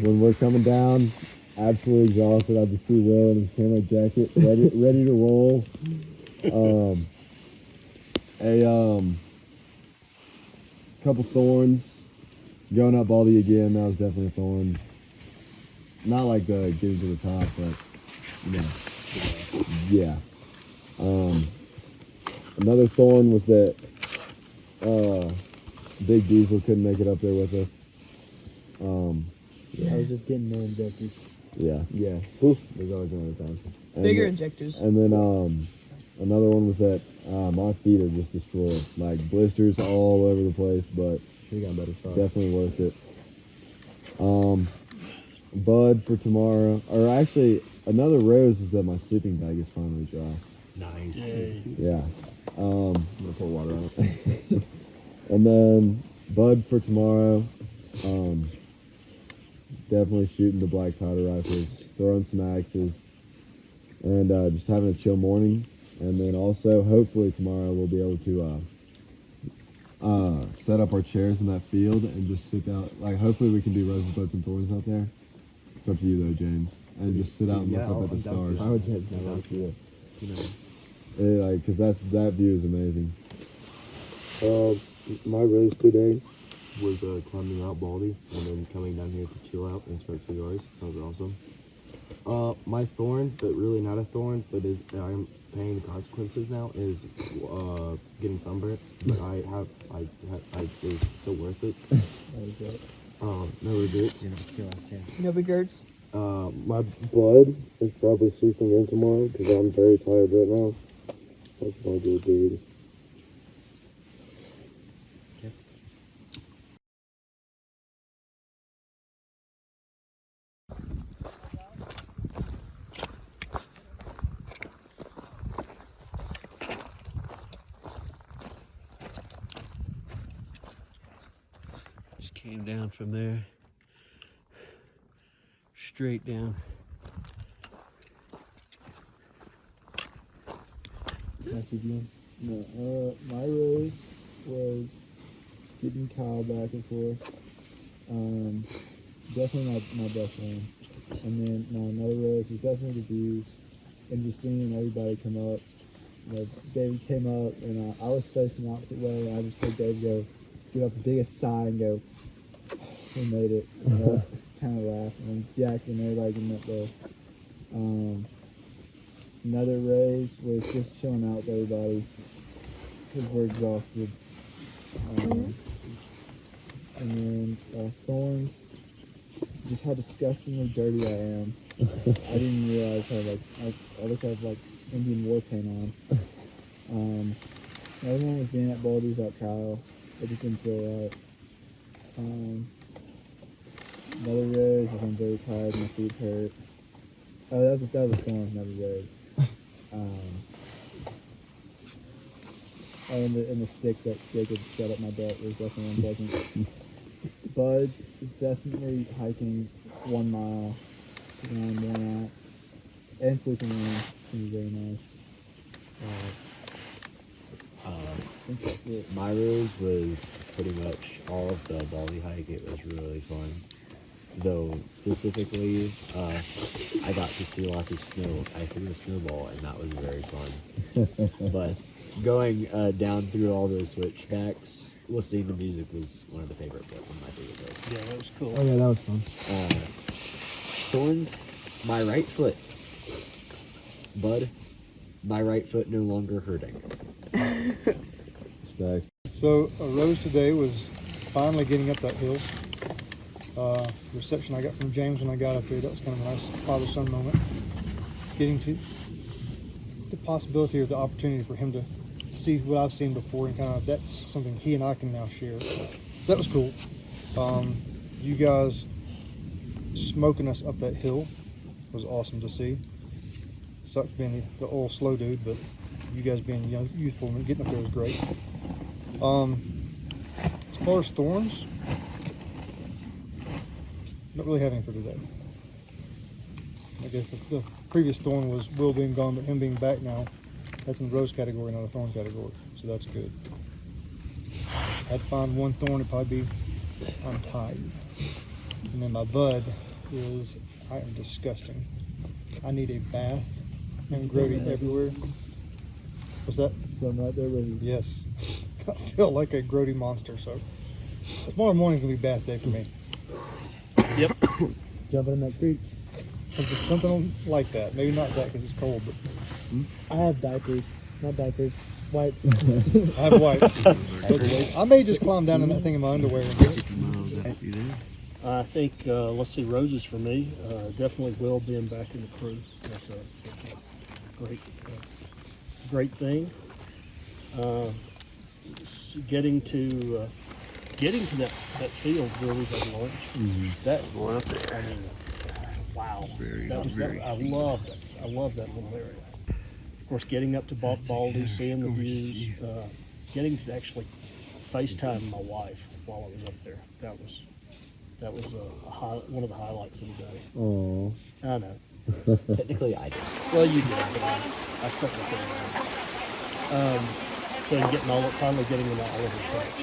When we're coming down, absolutely exhausted. I just see Will in his camo jacket, ready to roll. Couple thorns. Going up Baldy again, that was definitely a thorn. Not like getting to the top, but yeah. Another thorn was that Big Diesel couldn't make it up there with us. I was just getting no injectors. Yeah. Whew, there's always another time. Bigger injectors. And then another one was that my feet are just destroyed, like blisters all over the place, but We got better stuff. definitely worth it. Bud for tomorrow, or actually another rose is that my sleeping bag is finally dry. Nice. Yeah. I'm gonna pour water on it. And then Bud for tomorrow. Definitely shooting the black powder rifles, throwing some axes, and just having a chill morning. And then also, hopefully tomorrow we'll be able to set up our chairs in that field and just sit out. Like, hopefully we can do roses, buds, and thorns out there. It's up to you though, James. And just sit out and look up at the stars. I would James not like to, Because that view is amazing. my rose today was climbing out Baldy and then coming down here to chill out and smoke cigars. That was awesome. My thorn, but really not a thorn, but I'm paying the consequences now, is getting sunburnt. But it was so worth it. No regrets. No regrets. My blood is probably sleeping in tomorrow because I'm very tired right now. That's my good dude. Just came down from there. Straight down. No, my rose was getting Kyle back and forth. Definitely my best one. And then my another rose was definitely the views and just seeing everybody come up. You know, David came up and I was facing the opposite way. And I just heard Dave go, give up the biggest sigh and go, we made it. And I was kind of laughing. And Jack and everybody getting up there. Another raise was just chilling out with everybody because we're exhausted. And then thorns, just how disgustingly dirty I am. I didn't realize how I look like Indian war paint on. Another one was being at Baldy's without Kyle. I just didn't feel right. Another rose is I'm very tired, my feet hurt. Oh, that was a thorn, not a rose. And the stick that Jacob set up my butt was definitely unpleasant. Buds is definitely hiking 1 mile, taking on more out, and sleeping in. It's gonna be very nice. I think that's it. My rose was pretty much all of the Baldy hike. It was really fun. Though specifically, I got to see lots of snow. I threw a snowball, and that was very fun. But going down through all those switchbacks, listening to music was one of my favorite parts. Yeah, that was cool. Oh yeah, that was fun. Thorns, my right foot. Bud, my right foot no longer hurting. Respect. So a rose today was finally getting up that hill. Reception I got from James when I got up there, that was kind of a nice father-son moment. Getting to the possibility or the opportunity for him to see what I've seen before, and kind of that's something he and I can now share. That was cool. You guys smoking us up that hill was awesome to see. Sucked being the old slow dude, but you guys being young, youthful and getting up there was great. As far as thorns, not really having for today. I guess the previous thorn was Will being gone, but him being back now, that's in the rose category, not a thorn category, so that's good. I'd find one thorn, it'd probably be I'm tired. And then my bud is I am disgusting. I need a bath and grody everywhere. What's that? Something right there with you. Yes. I feel like a grody monster, so tomorrow morning's gonna be bath day for me. Yep. Jumping in that creek. Something like that. Maybe not that because it's cold, but I have diapers. Not diapers. Wipes. I have wipes. I may just climb down in that thing in my underwear and just. I think, let's see, roses for me. Definitely Will being back in the crew. That's a great thing. Getting to that field where we had lunch. That Going up there. I mean, wow. Very, that was very I love that. I love that little area. Of course, getting up to Baldy, seeing the views, getting to actually FaceTime my wife while I was up there. That was one of the highlights of the day. Oh. I know. Technically, I did. Well, you did, but I stuck with it. So finally getting them all over the tracks.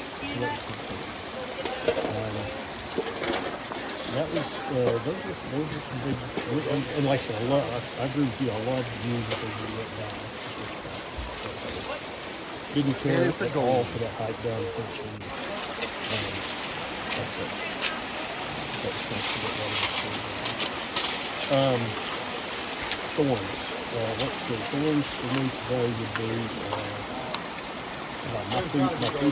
That was those were some big, and like I said, I agree with you. I love the music as we went down. Didn't care at all for that hike down 13. Thorns. Let's see. Thorns for me today would be my feet are hurting,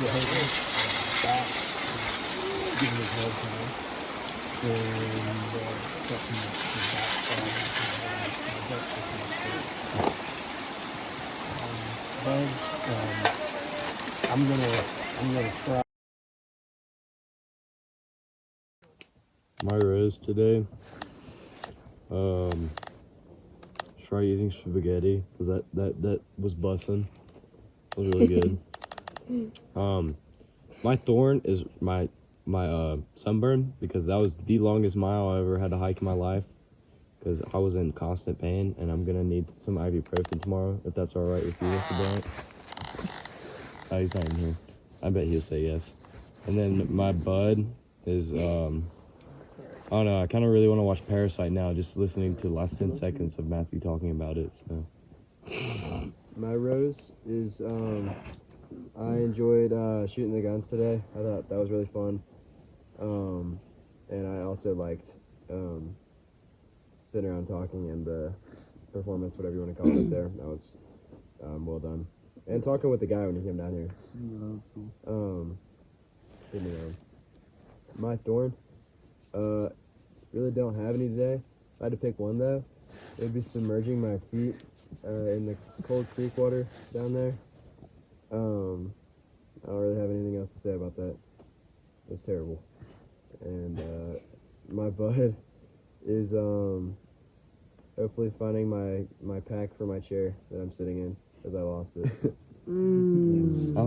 back, giving me hard time, and got some back bugs. I'm gonna try. My rose today, try using spaghetti because that was bussin'. It was really good. My thorn is my sunburn because that was the longest mile I ever had to hike in my life because I was in constant pain and I'm gonna need some ibuprofen tomorrow if that's all right with you, Mr. Bryant. Oh, he's not in here. I bet he'll say yes. And then my bud is I don't know, I kind of really want to watch Parasite now, just listening to the last 10 seconds of Matthew talking about it. So. My rose is, I enjoyed shooting the guns today. I thought that was really fun. And I also liked sitting around talking and the performance, whatever you want to call it up there. That was well done. And talking with the guy when he came down here. My thorn. Really don't have any today. If I had to pick one though, it would be submerging my feet in the cold creek water down there. I don't really have anything else to say about that. It was terrible. And my bud is hopefully finding my pack for my chair that I'm sitting in because I lost it. I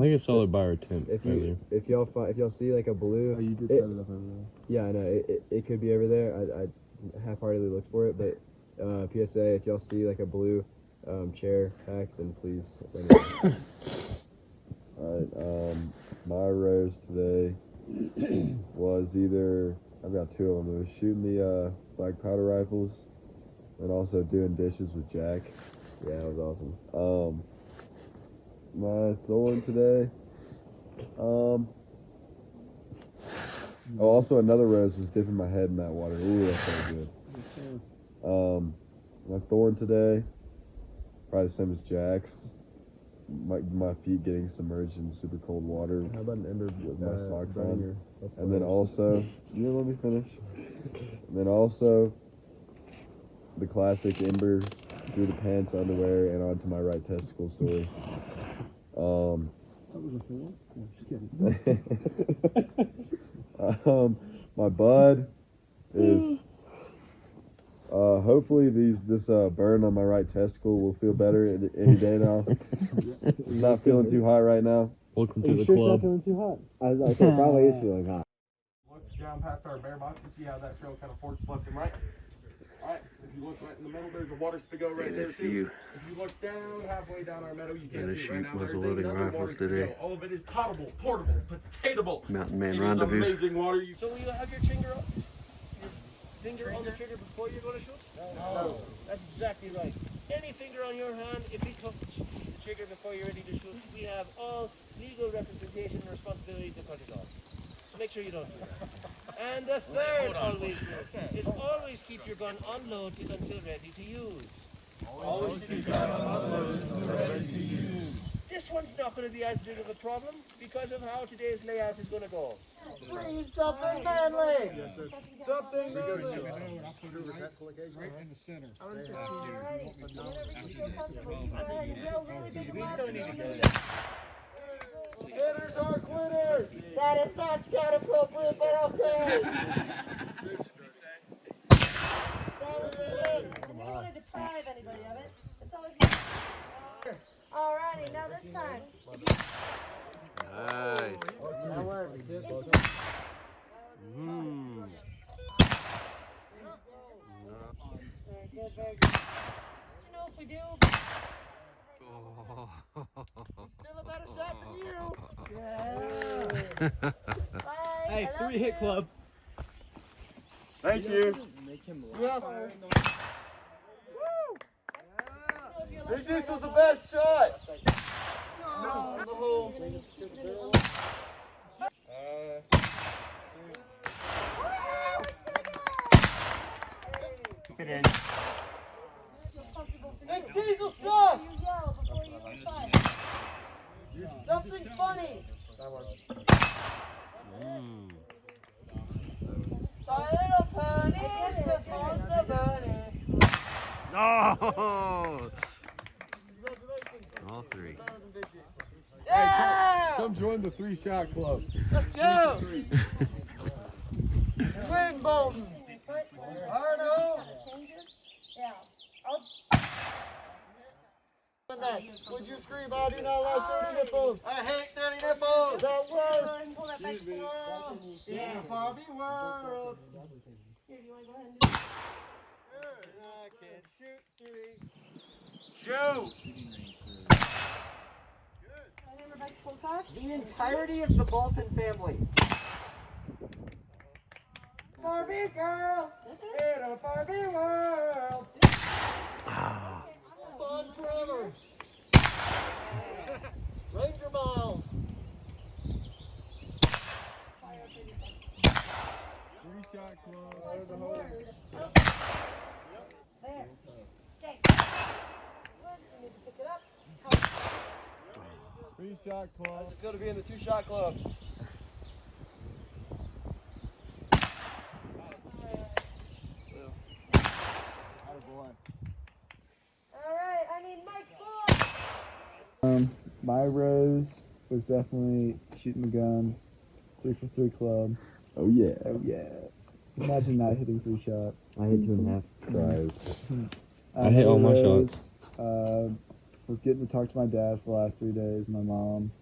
think it's solid by our tent earlier. If y'all see like a blue, You did set it up over there. yeah, I know it could be over there. I half-heartedly looked for it, but PSA, if y'all see like a blue chair pack, then please bring it up. Alright, my rose today was either, I've got two of them. It was shooting the black powder rifles and also doing dishes with Jack. Yeah, that was awesome. My thorn today, also another rose was dipping my head in that water. Ooh, that felt good. My thorn today, probably the same as Jack's. My feet getting submerged in super cold water. How about an ember with my socks burning on? your- And then also, you let me finish. And then also, the classic ember through the pants, underwear, and onto my right testicle story. That was a thorn? No, just kidding. My bud is hopefully this burn on my right testicle will feel better any day now. It's not feeling too hot right now. Welcome to the Sure, it's not club. feeling too hot. I think it probably is feeling hot. Look down past our bear box and see how that trail kind of forks left and right. Alright, if you look right in the middle, there's a water spigot right there too. If you look down, halfway down our meadow, you can't see it right now. Muzzle There's loading another rifles water today. spigot. All of it is potable, portable, potatable. Mountain Man It is Rendezvous. amazing water. So will you have your finger up? finger on the trigger before you're going to shoot? No. That's exactly right. Any finger on your hand, if you touch the trigger before you're ready to shoot, we have all legal representation and responsibility to cut it off. Make sure you don't do that. And the third always is always keep your gun unloaded until ready to use. Always keep your gun unloaded until ready to use. This one's not going to be as big of a problem because of how today's layout is going to go. Scream something manly! Yes, sir. Something manly! I'll put it right in the center. We still need to get it. Hitters are quitters! That is not scout appropriate, but okay! I didn't want to deprive anybody of it. It's always alrighty, now this time. Nice. That works. Very good, very good. You know, if we do. Still a better shot than you. Yeah. Bye. Hey, 3-hit club. Thank you. Yeah. Big Diesel's a bad shot. No, the hole. Keep it in. Big Diesel sucks. You yell before you even fight. Something funny. My little pony, the phones are burning. No! All three. Yeah! Come join the 3-shot club. Let's go! Win, Bolton! Arno! Changes? Yeah. Would you scream, I do not like dirty nipples? I hate dirty nipples! That works! Pull that back to me. It's a Barbie world! Here, do you want to go ahead and do it? I can shoot 3. Shoot! Remember back to full cock? The entirety of the Bolton family. Barbie girl! In a Barbie world! Fun forever! Ranger Miles! 3-shot club. There. Stay. Good. You need to pick it up. 3-shot club. How's it feel to be in the 2-shot club? Alright, I need Mike Boy! My rose was definitely shooting the guns, 3 for 3 club. Oh yeah. Oh yeah. Imagine not hitting 3 shots. I hit 2.5. Tries. I hit all my shots. Was getting to talk to my dad for the last 3 days, my mom.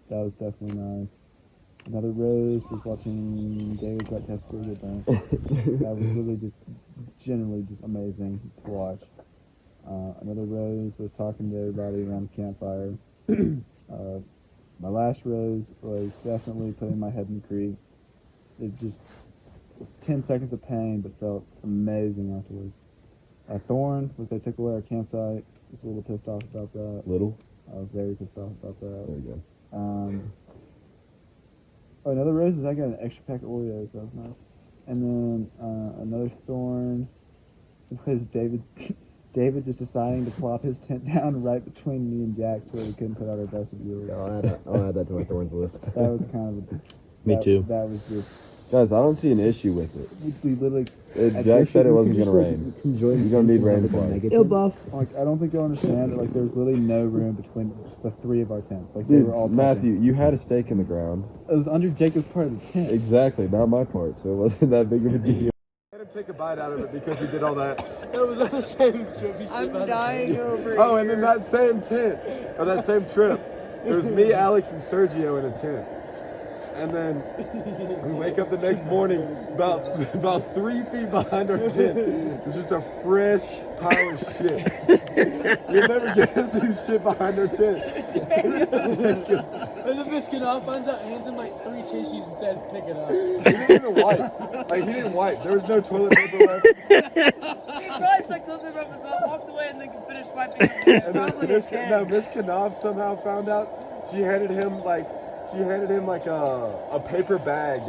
That was definitely nice. Another rose was watching David's Got Testicles get burnt. That was really just, generally just amazing to watch. Another rose was talking to everybody around the campfire. My last rose was definitely putting my head in the creek. It just, 10 seconds of pain, but felt amazing afterwards. Thorn was they took away our campsite. Just a little pissed off about that. Little? I was very pissed off about that. There you go. Another rose is I got an extra pack of Oreos. That was nice. And then another thorn was David just deciding to plop his tent down right between me and Jack to where we couldn't put out our vestibules. I'll add that to my thorns list. That was kind of Me too. That was just. Guys, I don't see an issue with it. We literally. Jack said it wasn't gonna rain. You're gonna need rain twice. Ill buff. Like I don't think you'll understand it. Like there's literally no room between the 3 of our tents. Like they Dude, were all Matthew, you had a stake in the ground. It was under Jacob's part of the tent. Exactly, not my part, so it wasn't that big of a deal. Let him take a bite out of it because he did all that. That was on the same trip. I'm dying over Oh, and then that same tent, or that same trip, there was me, Alex, and Sergio in a tent. And then we wake up the next morning, about 3 feet behind our tent. It's just a fresh pile of shit. You'll never get to see shit behind our tent. And the biscuit off finds out hands him like 3 tissues and says, pick it up. He didn't even wipe. Like, he didn't wipe. There was no toilet paper left. He probably stuck toilet paper up his mouth, walked away, and then finished wiping his And then Miss Knopf somehow found out. She handed him like a paper bag,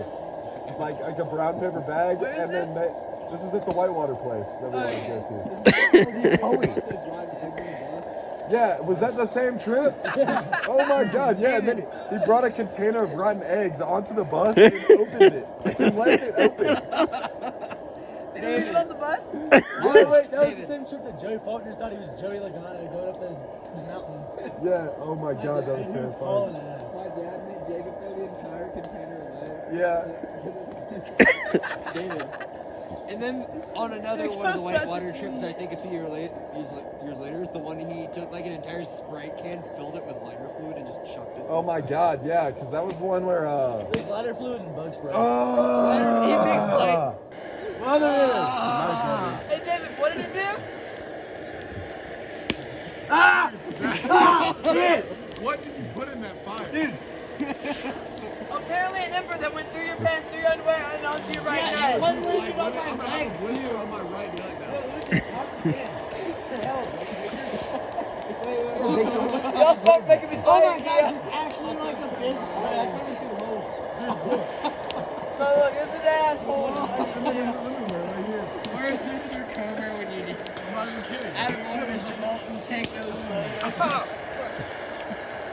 like a brown paper bag. Where is and this? then this is at the Whitewater place that we wanted to go to. Yeah, was that the same trip? Oh my God, yeah. And then he brought a container of rotten eggs onto the bus and opened it and left it open. Did he get on the bus? Wait, that was the same trip that Joey Faulkner thought he was Joey Logano going up those mountains. Yeah, oh my God, that was He was terrifying. calling ass. My dad made Jacob throw the entire container away. Yeah. David. And then on another one of the whitewater trips, I think a few years later, is the one he took like an entire Sprite can, filled it with lighter fluid, and just chucked it. Oh my God, yeah, because that was one where It was lighter fluid and bug spray. He mixed like. Hey, David, what did it do? What did you put in that fire? Dude. Apparently an ember that went through your pants, through your underwear, and onto your right nut. One leaking on my leg, too. On my right nut now. Y'all start making me Oh my gosh, it's actually like a big hole. No, look, it's an asshole. Where's Mr. Comer when you need him? I'm not even kidding. Adam or Mr. Bolton, take those photos.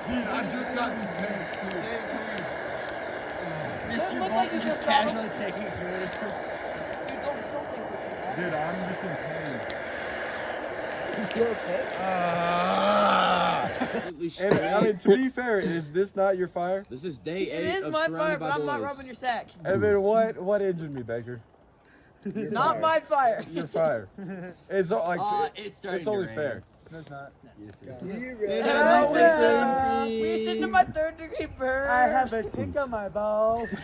Dude, I just got these pants too. Mr. Bolton just casually taking photos. Dude, I'm just in pain. You okay? And I mean, to be fair, is this not your fire? This is day 8 It is of my Surrounded fire, by but I'm not Boys. rubbing your sack. And then what injured me, Baker? Not my fire. Your fire. It's like It's it's only fair. No, it's not. It's into my 3rd-degree burn. I have a tick on my balls.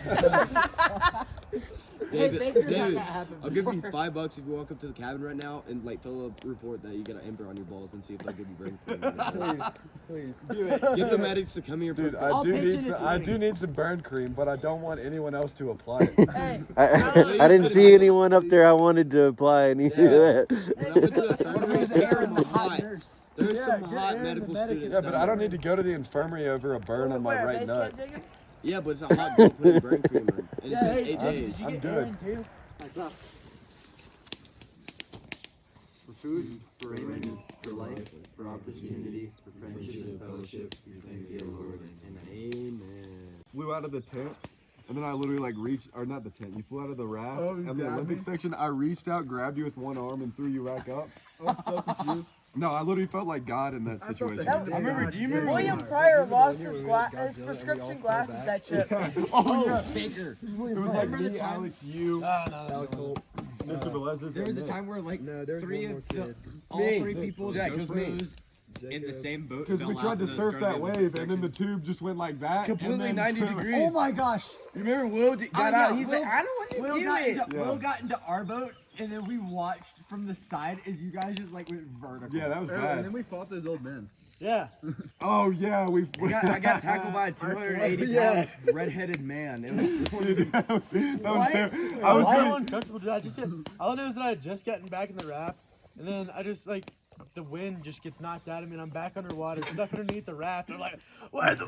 David, I'll give you $5 if you walk up to the cabin right now and like fill a report that you got an ember on your balls and see if they'll give you brain cream. Please. Do it. Get the medics to come here. Dude, I do need some burn cream, but I don't want anyone else to apply it. Hey, I didn't see anyone up there I wanted to apply any of that. There's some hot medical students. Yeah, but I don't need to go to the infirmary over a burn on my right nut. Yeah, but it's a hot girl putting brain cream on. And it's been 8 days. I'm good. For food, for raiment, for life, for opportunity, for friendship and fellowship, we thank you, Lord, and amen. Flew out of the tent, and then I literally like reached, or not the tent, you flew out of the raft, and the Olympic section, I reached out, grabbed you with one arm, and threw you back up. I'm so confused. No, I literally felt like God in that situation. I remember, do you remember? William Pryor lost his prescription glasses that trip. Oh, yeah. Baker. It was like me, Alex, you, Alex Holt, Mr. Velez. There was a time where like all 3 people, Jack, it was me. in the same boat. Because we tried to surf that wave, and then the tube just went like that. Completely and then 90 degrees. Oh my gosh. You remember Will got out? He's like, I don't want to do it. Will got into our boat, and then we watched from the side as you guys just like went vertical. Yeah, that was bad. And then we fought those old men. Yeah. Oh yeah, I got tackled by a 280-pound redheaded man. It was, I was so uncomfortable. Dude. All I know is that I had just gotten back in the raft, and then I just like the wind just gets knocked out of me, and I'm back underwater, stuck underneath the raft. I'm like, what?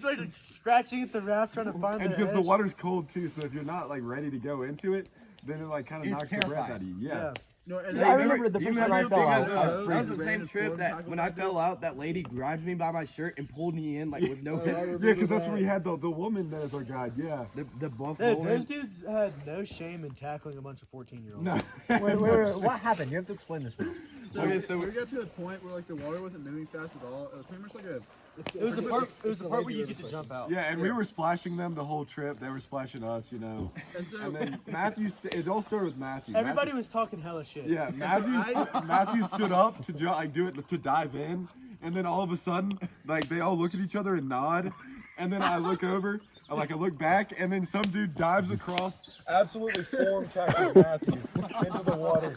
Like scratching at the raft, trying to find and the because the edge. water's cold too, so if you're not like ready to go into it, then it like kind of knocks the breath out of you. Yeah. No, and I remember the first time I fell out. That was the same trip that when I fell out, that lady grabbed me by my shirt and pulled me in like with no. Yeah, because that's where you had the woman as our guide. Yeah. The buff. Those dudes had no shame in tackling a bunch of 14-year-olds. No. Wait, what happened? You have to explain this now. Okay, so we got to the point where like the water wasn't moving fast at all. It was pretty much like a. It was the part where you get to jump out. Yeah, and we were splashing them the whole trip. They were splashing us, you know. And then Matthew, it all started with Matthew. Everybody was talking hella shit. Yeah, Matthew stood up to to dive in, and then all of a sudden, like they all look at each other and nod, and then I look over, I look back, and then some dude dives across, absolutely form tackles Matthew into the water.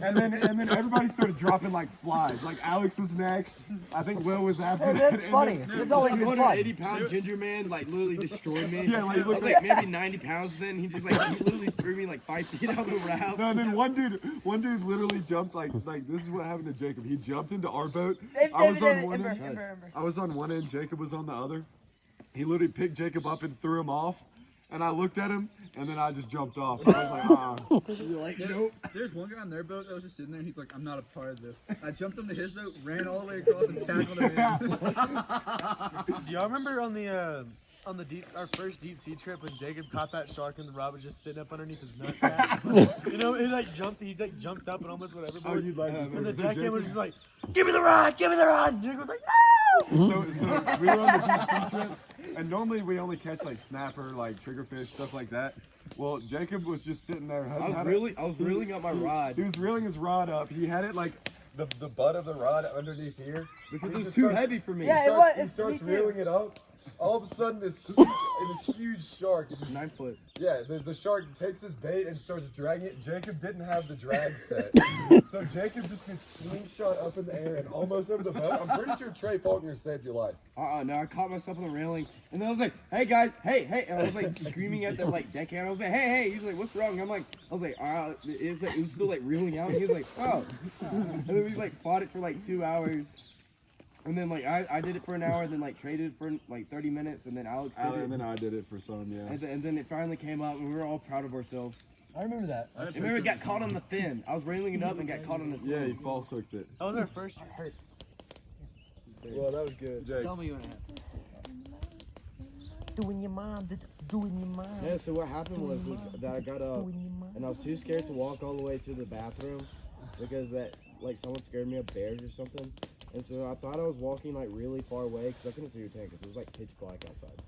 And then everybody started dropping like flies. Like Alex was next. I think Will was after that. That's funny. It's always good fun. 180-pound ginger man like literally destroyed me. Yeah, like, I was like maybe 90 pounds then. He literally threw me like 5 feet out of the raft. No, and then one dude literally jumped like this is what happened to Jacob. He jumped into our boat. I was on one end. I was on one end. Jacob was on the other. He literally picked Jacob up and threw him off. And I looked at him, and then I just jumped off. I was like, Nope. There's one guy on their boat that was just sitting there, and he's like, I'm not a part of this. I jumped onto his boat, ran all the way across, and tackled him in. Do y'all remember on the our first deep sea trip when Jacob caught that shark and the rod was just sitting up underneath his nutsack? You know, he jumped up and almost went everybody. Oh, you'd like and the deckhand was just like, give me the rod, give me the rod. And Jacob was like, no! So we were on the deep sea trip, and normally we only catch like snapper, like triggerfish, stuff like that. Well, Jacob was just sitting there. I was reeling up my rod. He was reeling his rod up. He had it like the butt of the rod underneath here. Because it was too heavy for me. Yeah, He starts reeling it up. All of a sudden, this huge shark, 9 foot. Yeah, the shark takes his bait and starts dragging it. Jacob didn't have the drag set. So Jacob just gets slingshot up in the air and almost over the boat. I'm pretty sure Trey Faulkner saved your life. No, I caught myself on the railing, and then I was like, hey guys, hey, and I was like screaming at the like deckhand. I was like, hey, he's like, what's wrong? I was like, it was still like reeling out. And he was like, oh, and then we like fought it for like 2 hours. And then like I did it for an hour, then like traded for like 30 minutes, and then Alex did it. And then I did it for some, yeah. And then it finally came up, and we were all proud of ourselves. I remember that. I remember it got caught on the fin. I was railing it up and got caught on the fin. Yeah, he false hooked it. That was our first hurt. Well, that was good. Jake. Tell me what happened. Doing your mom. Yeah, so what happened was that I got up and I was too scared to walk all the way to the bathroom because that like someone scared me of bears or something. And so I thought I was walking like really far away because I couldn't see your tent because it was like pitch black outside.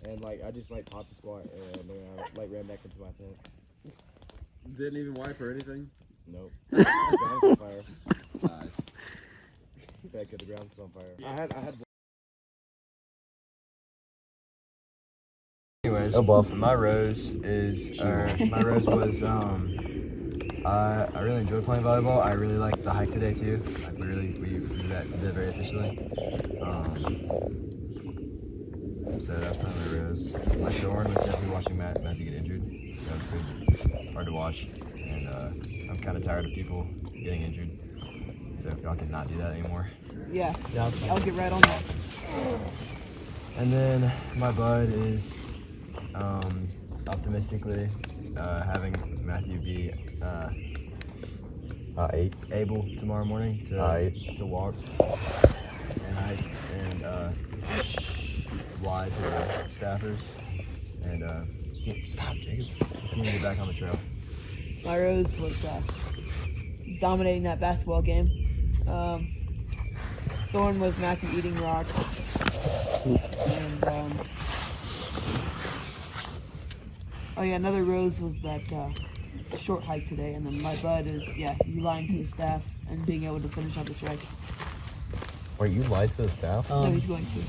And like I just like popped a squat and then I like ran back into my tent. Didn't even wipe or anything? Nope. The ground's on fire. Nice. Back at the ground's on fire. I had. Anyways, my rose was I really enjoyed playing volleyball. I really liked the hike today too. Like we did that very efficiently. So that's probably my rose. My thorn was definitely watching Matthew get injured. That was pretty hard to watch, and I'm kind of tired of people getting injured. So if y'all could not do that anymore. Yeah, I'll get right on that. And then my bud is optimistically having Matthew be able tomorrow morning to walk and hike and fly to the staffers and stop Jacob. See him get back on the trail. My rose was dominating that basketball game. Thorn was Matthew eating rocks. And oh yeah, another rose was that short hike today, and then my bud is you lying to the staff and being able to finish out the trek. Wait, you lied to the staff? No, he's going to.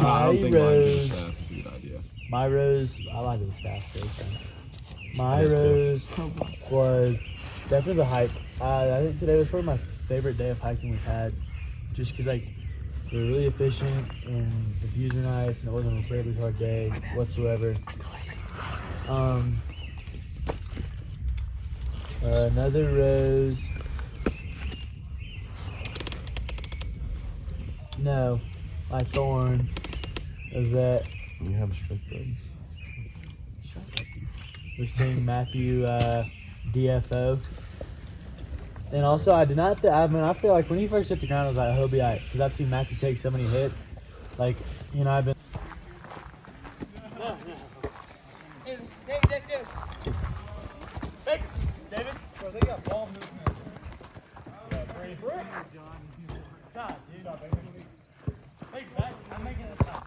I don't think lying to the staff is a good idea. My rose, I lied to the staff. My rose was definitely the hike. I think today was probably my favorite day of hiking we've had, just because like we were really efficient and the views were nice and it wasn't a incredibly hard day whatsoever. Another rose. No, my thorn is that you have a strict road. We're seeing Matthew DFO. And also, I did not. I feel like when he first hit the ground, I was like, he'll be alright, because I've seen Matthew take so many hits. Like, you know, I've been. David. Bro, they got ball movement. God, dude. Hey, back. I'm making this up.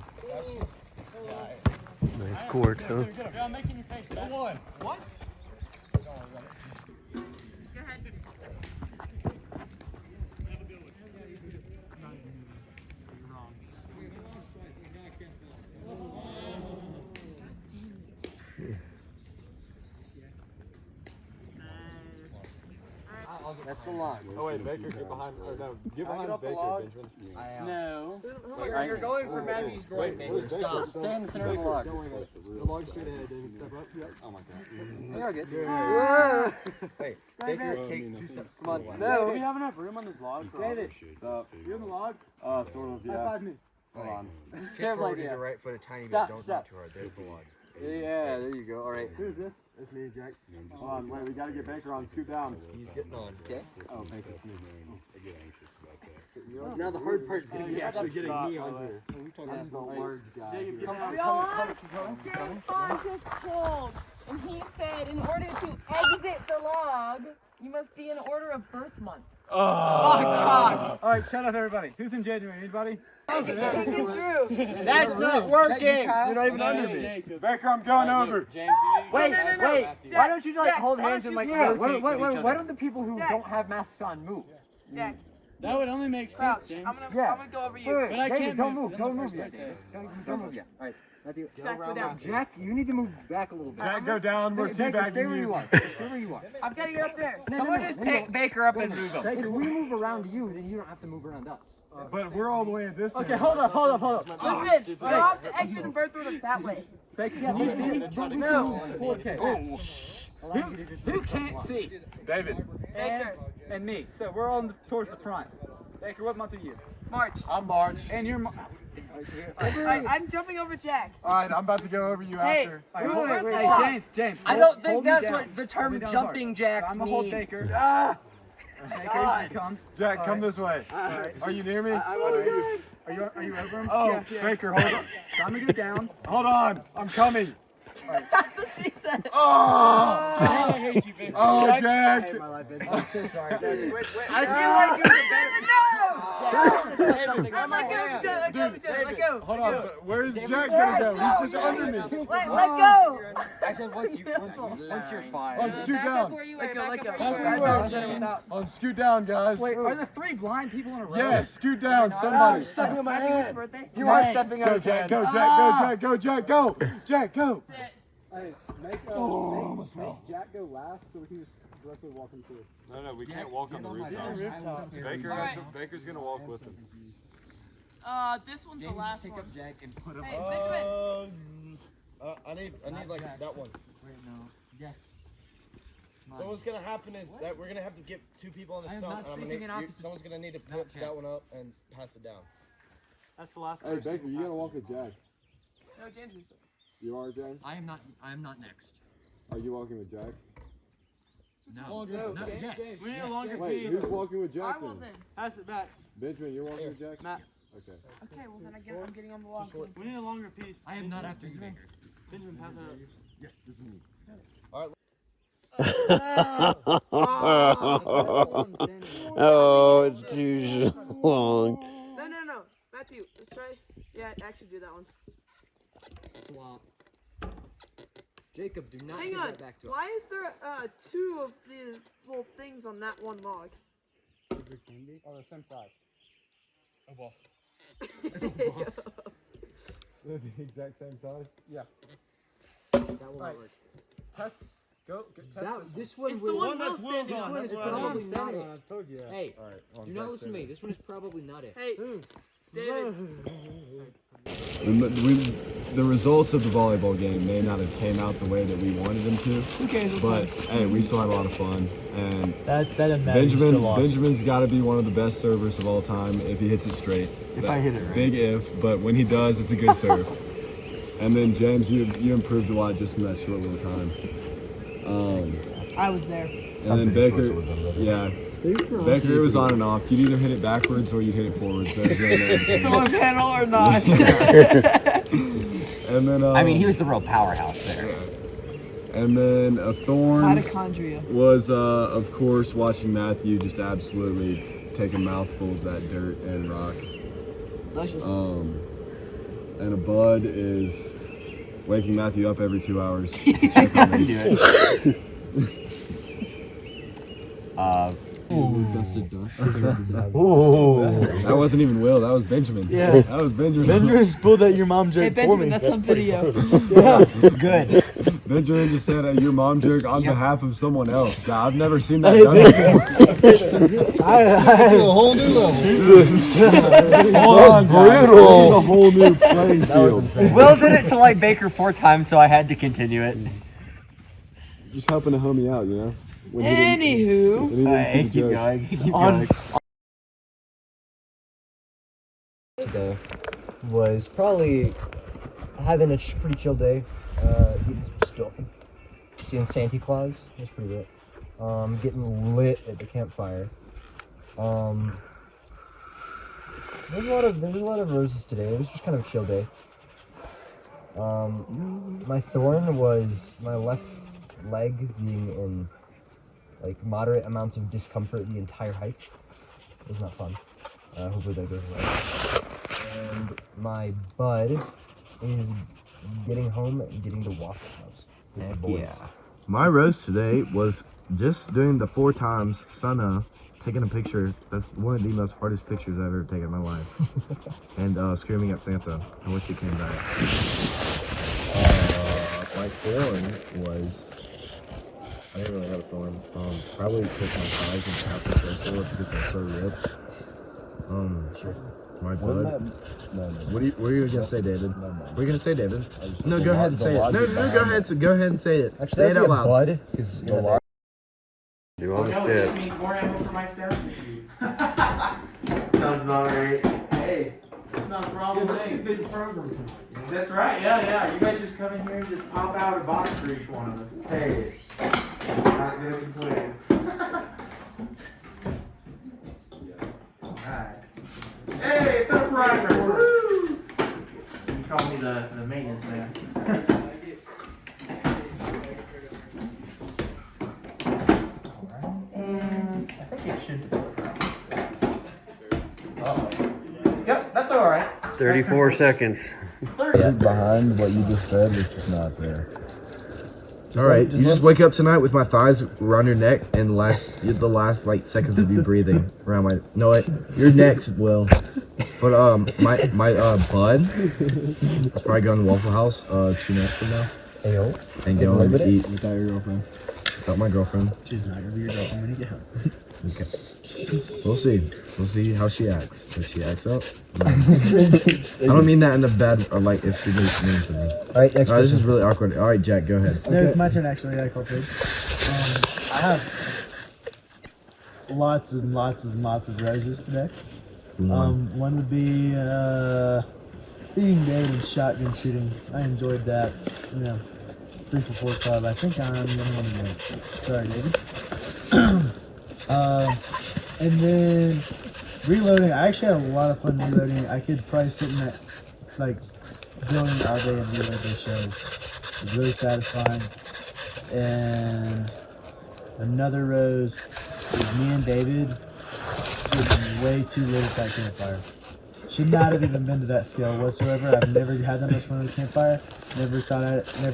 Nice court, huh? I'm making your face back. What? What? Go ahead. That's the log. Oh wait, Baker, get behind. Or no, get behind off the Baker, log? Benjamin. No. You're going for Matthew's groin, Baker. Stop. Stay in the center of the log. The log's straight ahead, David. Step up. Yep. Oh my god. We are good. Hey, Baker, take 2 steps. Come on. No. Do we have enough room on this log? David. You on the log? Sort of, yeah. High five me. Hold on. Terrible Forward idea. your right foot a tiny Stop, bit. Don't stop. too hard. There's the log. Yeah, there you go. All right. Who's this? It's me, Jack. Hold on, wait, we gotta get Baker on. Scoot down. He's getting on. Okay. Oh, Baker. I get anxious about that. Now the hard part is going to be actually getting stop, me on by the here. I'm the large guy. Jacob, get Come down. on, James Bond just pulled, and he said in order to exit the log, you must be in order of birth month. Oh, God. All right, shut up, everybody. Who's in January? Anybody? That's not working. You're not even under me. Baker, I'm going over. James, Wait, wait. Why don't you like Jack, hold why hands don't and like you- rotate Wait, with each why other? don't the people who don't have masks on move? Jack, that would only make Claus, sense, James. I'm gonna go over you. Wait, But I David, can't don't move. move. Don't move Right yet. there. Don't move yet. All right. Matthew, Jack, go down. Jack, you need to move back a little bit. Jack, go down. We're Baker, stay teabagging where you you. are. Stay where you are. I've got to get up there. Someone just pick Baker up and move him. If we move around you, then you don't have to move around us. But we're all the way at this Okay, end. hold up. Listen, you have to exit and birth order that way. Baker, Yeah, can you but see? No. Okay. Who can't see? David. And me. So we're on towards the front. Baker, what month are you? March. I'm March. And you're. Alright, I'm jumping over Jack. All right, I'm about to go over you Hey, after. Hey, James. I don't think hold me that's down. what the term Hold me down jumping hard. jacks I'm gonna hold mean. Baker. God. Baker, come. Jack, come this way. Are you near me? I'm under you. Are you over him? Oh, Yeah. Baker, hold on. So I'm gonna go down. Hold on. I'm coming. That's what she said. Oh! I hate you, baby. Oh, Jack. I'm so sorry. I feel like you're the better. No! I'm let go, Jack. Let go. Hold on, but where's Jack gonna go? He's just under me. Let go. I said once you're fine. On, scoot down. Let go. On, scoot down, guys. Wait, are there 3 blind people in a row? Yes, scoot down, somebody. Stepping on my head. Birthday? You are stepping on Go, his Jack, head. go, Jack, go, Jack, go. Jack, go. Hey, make Jack go last so he was directly walking through. No, we can't walk on the rooftop. Baker's gonna walk with him. This one's the last one. Jack and put him Hey, Benjamin. I need like that one. Wait, no. Yes. So what's gonna happen is that we're gonna have to get 2 people on the I am stump, not and speaking in opposites. someone's gonna need to pick that one up and pass it down. That's the last Hey, Baker, you gotta walk with Jack. No, James is You are, James? I am not next. Are you walking with Jack? No. Yes. We need a longer Wait, piece. who's walking with I Jack will then? then. Pass it back. Benjamin, you're walking with Jack? Matt. Okay. Okay, well then I'm getting on the log. We need a longer piece. I am not after you, Baker. Benjamin, pass it up. Yes, this is me. Oh, it's too long. No. Matthew, let's try. Yeah, actually do that one. Swamp. Jacob, do not Hang give on. that back to us. Why is there 2 of the little things on that one log? Oh, the same size. Oh, well. They're the exact same size? Yeah. That will not work. Test. Go test That, this one It's will. the one that's Will wheels This on. one is That's what I'm probably not saying. it. I told you. Hey, Alright. do not listen to me. This one is probably not it. Hey, David. The results of the volleyball game may not have came out the way that we wanted them to. Okay, But hey, we still had a lot of fun, and That doesn't matter. You still lost. Benjamin's got to be one of the best servers of all time if he hits it straight. If I hit it right. Big if, but when he does, it's a good serve. And then James, you improved a lot just in that short little time. I was there. And then Baker, yeah, Baker, it was on and off. You'd either hit it backwards or you'd hit it forwards. That was really So on panel or not? And then I mean, he was the real powerhouse there. And then a thorn Mitochondria. was, of course, watching Matthew just absolutely take a mouthful of that dirt and rock. Delicious. And a bud is waking Matthew up every 2 hours. To check on him. That wasn't even Will. That was Benjamin. Yeah. That was Benjamin. Benjamin spilled that your mom Hey joke for Benjamin, me. that's on video. Yeah, good. Benjamin just said your mom jerk on behalf of someone else. Now, I've never seen that done before. To a whole new level. That's brutal. A whole new playing field. Will did it to like Baker 4 times, so I had to continue it. Just helping a homie out, you know? When he Anywho. didn't Alright, see keep the going. joke. Keep going. Today was probably having a pretty chill day. Eating some stuff. Seeing Santa Claus. It was pretty lit. Getting lit at the campfire. There was a lot of roses today. It was just kind of a chill day. My thorn was my left leg being in like moderate amounts of discomfort the entire hike. It was not fun. Hopefully that goes away. And my bud is getting home and getting to Waffle House with the boys. Yeah. My roast today was just doing the 4 times stunna, taking a picture. That's one of the most hardest pictures I've ever taken in my life. And screaming at Santa. I wish he came back. My thorn was, I didn't really have a thorn. Probably because my thighs and calf are so sore because I'm so ripped. Sure. My bud. No. What are you gonna say, David? What are you gonna say, David? No, go ahead and say it. No, go ahead. So go ahead and say it. Actually, Say it out loud. Bud, because Do all the steps. need more ammo for my staff. Sounds about right. Hey, it's not a problem. This is a big program tonight. That's right. Yeah. You guys just come in here and just pop out a box for each one of us. Hey, not gonna complain. Alright. Hey, Phil Primer. Woo! You can call me the maintenance man. And I think it should. Yep, that's all right. 34 seconds. Behind what you just said was just not there. All right, you just wake up tonight with my thighs around your neck and the last like seconds of you breathing around my. No, wait, your next will. But my bud, I'll probably go in the Waffle House 2 nights from now. Ayo. And go and eat Without your girlfriend. without my girlfriend. She's not gonna be your girlfriend when you get home. Okay. We'll see. We'll see how she acts. If she acts up. No. I don't mean that in a bad or like if she makes mean to me. Alright, next This is really awkward. All right, Jack, go ahead. No, it's my turn actually. I called it. I have lots and lots of roses today. One would be being David and shotgun shooting. I enjoyed that. 3 for 4 club. I think I'm the only one to know. Sorry, David. And then reloading. I actually had a lot of fun reloading. I could probably sit in that like building all day and reload those shows. It was really satisfying. And another rose is me and David getting way too lit at that campfire. Should not have even been to that scale whatsoever. I've never had that much fun at a campfire. Never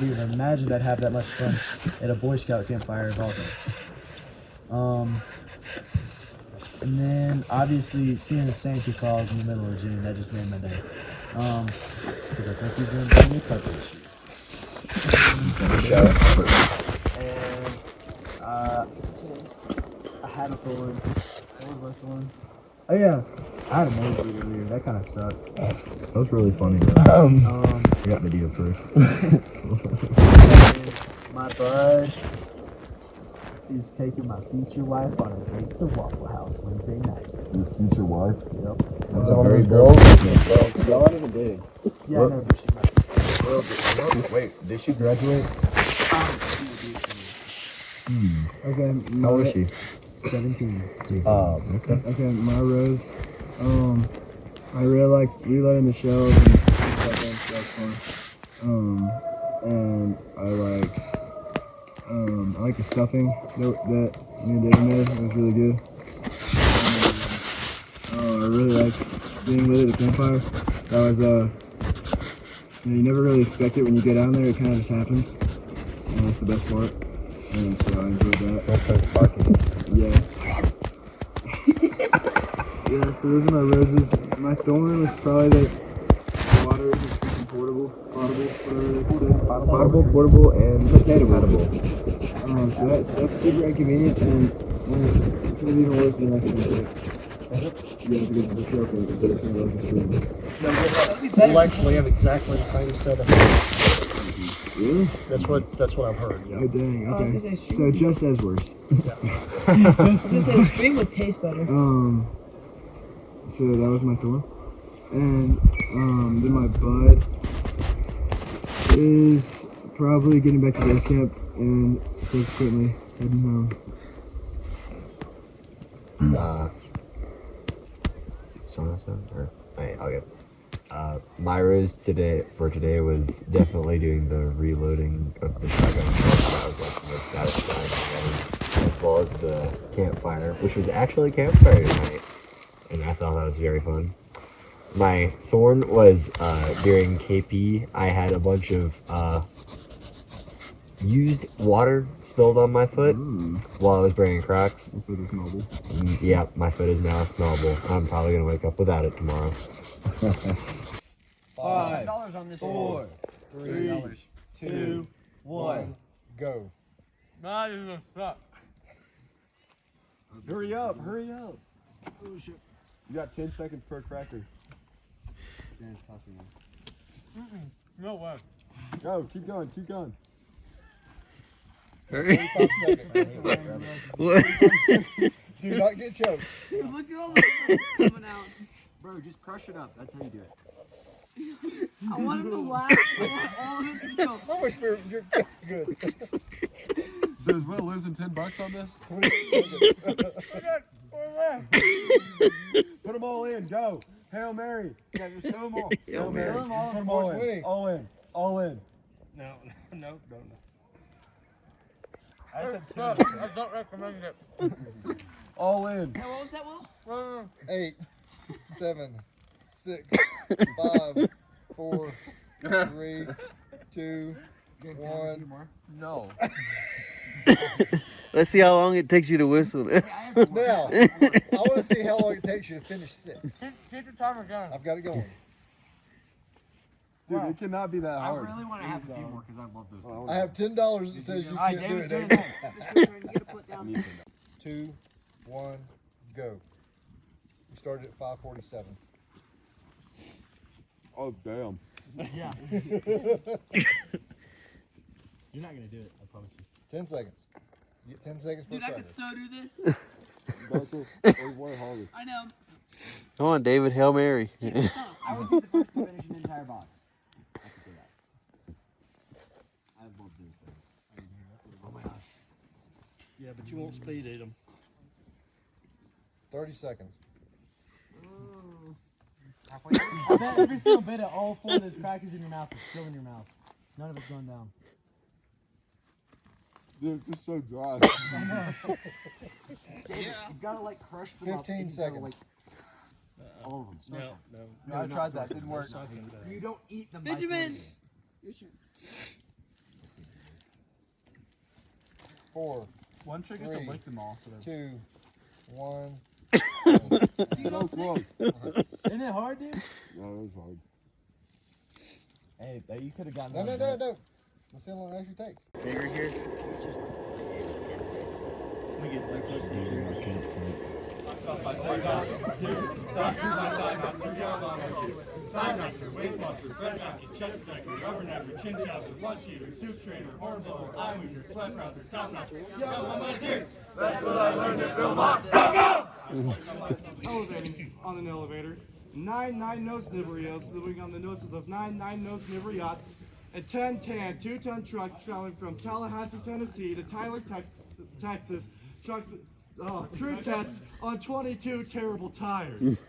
even imagined I'd have that much fun at a Boy Scout campfire of all things. And then obviously seeing Santa Claus in the middle of June, that just made my day. Because I think he's going to bring me a cartridge. And I had a thorn. What was my thorn? Oh yeah, I had a nose bleed. That kind of sucked. That was really funny. Though. I got video proof. My bud is taking my future wife on a date to Waffle House Wednesday night. Your future wife? Yep. That's a very bold statement. Y'all not even dating. Yeah, I know, but she's not. Wait, did she graduate? Okay. How old is she? 17. Okay. Okay, my rose. I really like reloading the shells and stuff like that. That's fun. And I like the stuffing that me and David made. It was really good. I really like being lit at the campfire. That was you never really expect it when you get down there. It kind of just happens, and that's the best part. And so I enjoyed that. That's like sparking. Yeah. Yeah, so those are my roses. My thorn was probably the water isn't freaking portable, and potato-portable. So that's super inconvenient, and it's gonna be even worse than the next one. Yeah, because it's a trail cam instead of kind of like a stream. We'll actually have exactly the same set of hands. Really? That's what I've heard. Yeah. Oh dang. I was Okay. gonna say So just as worse. I was gonna say string would taste better. So that was my thorn, and then my bud is probably getting back to base camp and subsequently heading home. My rose today was definitely doing the reloading of the shotgun. That was like the most satisfying, as well as the campfire, which was actually campfire tonight, and I thought that was very fun. My thorn was during KP. I had a bunch of used water spilled on my foot while I was wearing Crocs. My foot is mobile. Yeah, my foot is now smellable. I'm probably gonna wake up without it tomorrow. $5 on this 4, 3, 2, 1, go. Nah, you're gonna stop. Hurry up, hurry up. Oh shit. You got 10 seconds per cracker. Dan's toss me one. No way. Go, keep going, keep going. Hurry. 45 seconds. What? Do not get choked. Dude, look at all the coming out. Bro, just crush it up. That's how you do it. I want him to laugh. I want all of him to go. I wish you're good. So is Will losing $10 on this? 20 seconds. Put them all in, go. Hail Mary. Yeah, just throw them all. Hail Mary. Put them all in. All in. All in. No. I said 2. I don't recommend it. All in. Hey, what was that, Will? 8, 7, 6, 5, 4, 3, 2, 1. No. Let's see how long it takes you to whistle. Now, I want to see how long it takes you to finish 6. Keep your timer going. I've got it going. Dude, it cannot be that I hard. really want to have a few more because I love those things. I have $10 that says you Alright, can't do David's it. doing David. 2, 1, go. We started at 5:47. Oh, damn. Yeah. You're not gonna do it, I promise you. 10 seconds. You get 10 seconds per Dude, I cracker. could so do this. I know. Come on, David. Hail Mary. I would be the first to finish an entire box. I can say that. I love those things. Oh my gosh. Yeah, but you won't speed eat them. 30 seconds. I bet every single bit of all 4 of those crackers in your mouth is still in your mouth. None of it's going down. Dude, it's just so dry. You've got to like crush them 15 up. seconds. All of them. No, I tried that. Didn't work. You don't eat them. Benjamin. 4, One trick is to 3, lick them all. 2, 1. So close. Isn't it hard, dude? No, it was hard. Hey, you could have gotten No. Let's see how long it actually takes. Bigger here. Let me get so close to you. Thigh-master, waist-master, thread-master, chest-breaker, rubber-necker, chin-chopper, lunch-eater, soup-trainer, horn-blower, eye-weaver, sweat-rouser, top-notcher, yo-ho-my-dear! That's what I learned at Philmont. Go! Elevating on an elevator. 9 nose niverios living on the noses of 9 nose niveriats. And 10 tan 2-ton trucks traveling from Tallahassee, Tennessee to Tyler, Texas. Trucks, true test on 22 terrible tires.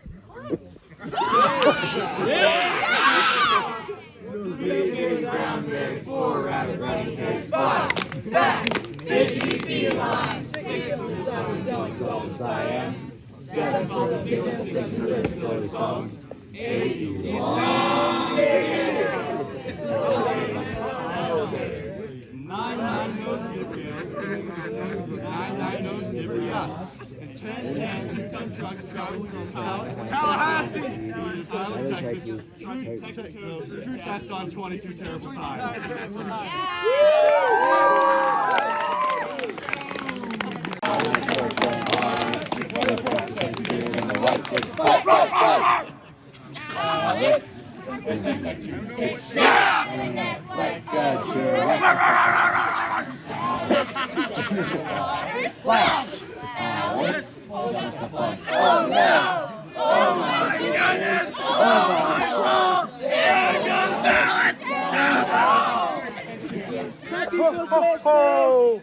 Brown bears, 4 rabbit running bears, 5 fat, fidgety felines, 6 silly I am, 7 silly songs, 8 long bears, 9 nose niverios living on the noses of 9 nose niveriats. And 10-10, Tallahassee, Tyler, Texas. True test on 22 terrible times. Ho!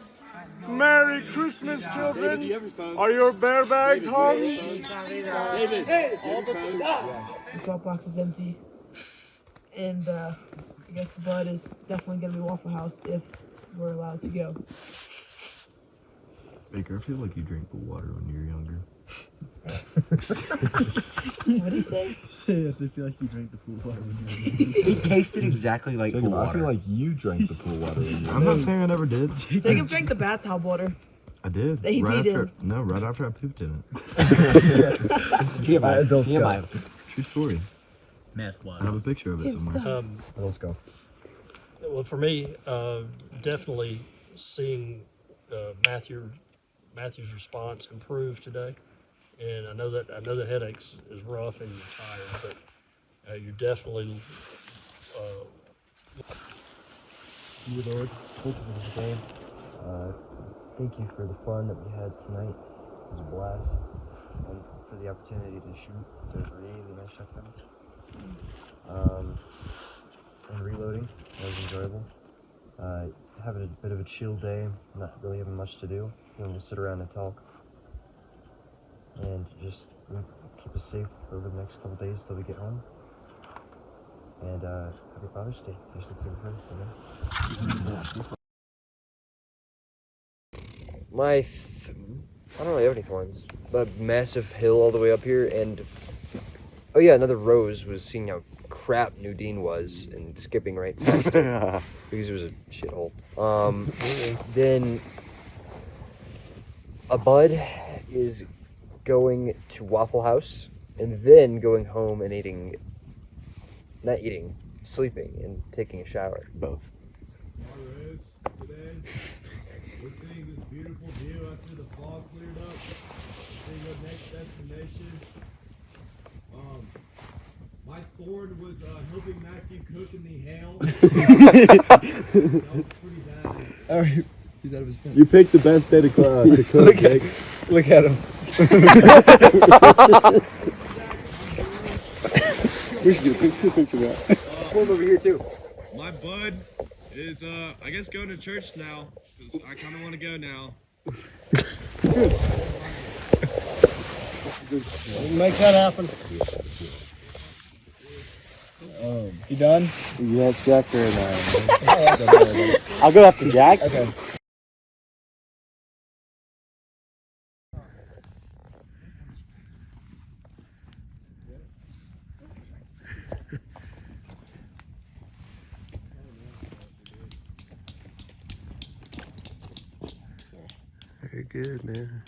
Merry Christmas, children! Are your bear bags hung? The drop box is empty, and I guess the bud is definitely gonna be Waffle House if we're allowed to go. Baker, I feel like you drank the water when you were younger. What did he say? Say I feel like you drank the pool water when you were younger. It tasted exactly like pool water. I feel like you drank the pool water. I'm not saying I never did. Jacob drank the bathtub water. I did. That he peed in. Right after I pooped in it. TMI. True story. Meth water. I have a picture of it somewhere. Let's go. Well, for me, definitely seeing Matthew's response improve today, and I know the headaches is rough and you're tired, but you're definitely. Dear Lord, thank you for this game. Thank you for the fun that we had tonight. It was a blast, and for the opportunity to shoot those really nice shotguns. And reloading, that was enjoyable. Having a bit of a chill day, not really having much to do. We'll sit around and talk. And just keep us safe over the next couple days till we get home. And happy Father's Day. Just let's say the first, I don't really have any thorns. A massive hill all the way up here, and oh yeah, another rose was seeing how crap Nudine was and skipping right past it because it was a shithole. Then a bud is going to Waffle House and then going home and sleeping and taking a shower. Both. Today, we're seeing this beautiful view after the fog cleared up. We're seeing our next destination. My thorn was helping Matthew cook in the hail. That was pretty bad. Alright, he's out of his tent. You picked the best day to cook, Jake. Look at him. We should do a picture of that. Hold over here too. My bud is, I guess, going to church now, because I kind of want to go now. Make that happen. You done? Yeah, it's Jack there now. I'll go after Jack. Okay. Very good, man.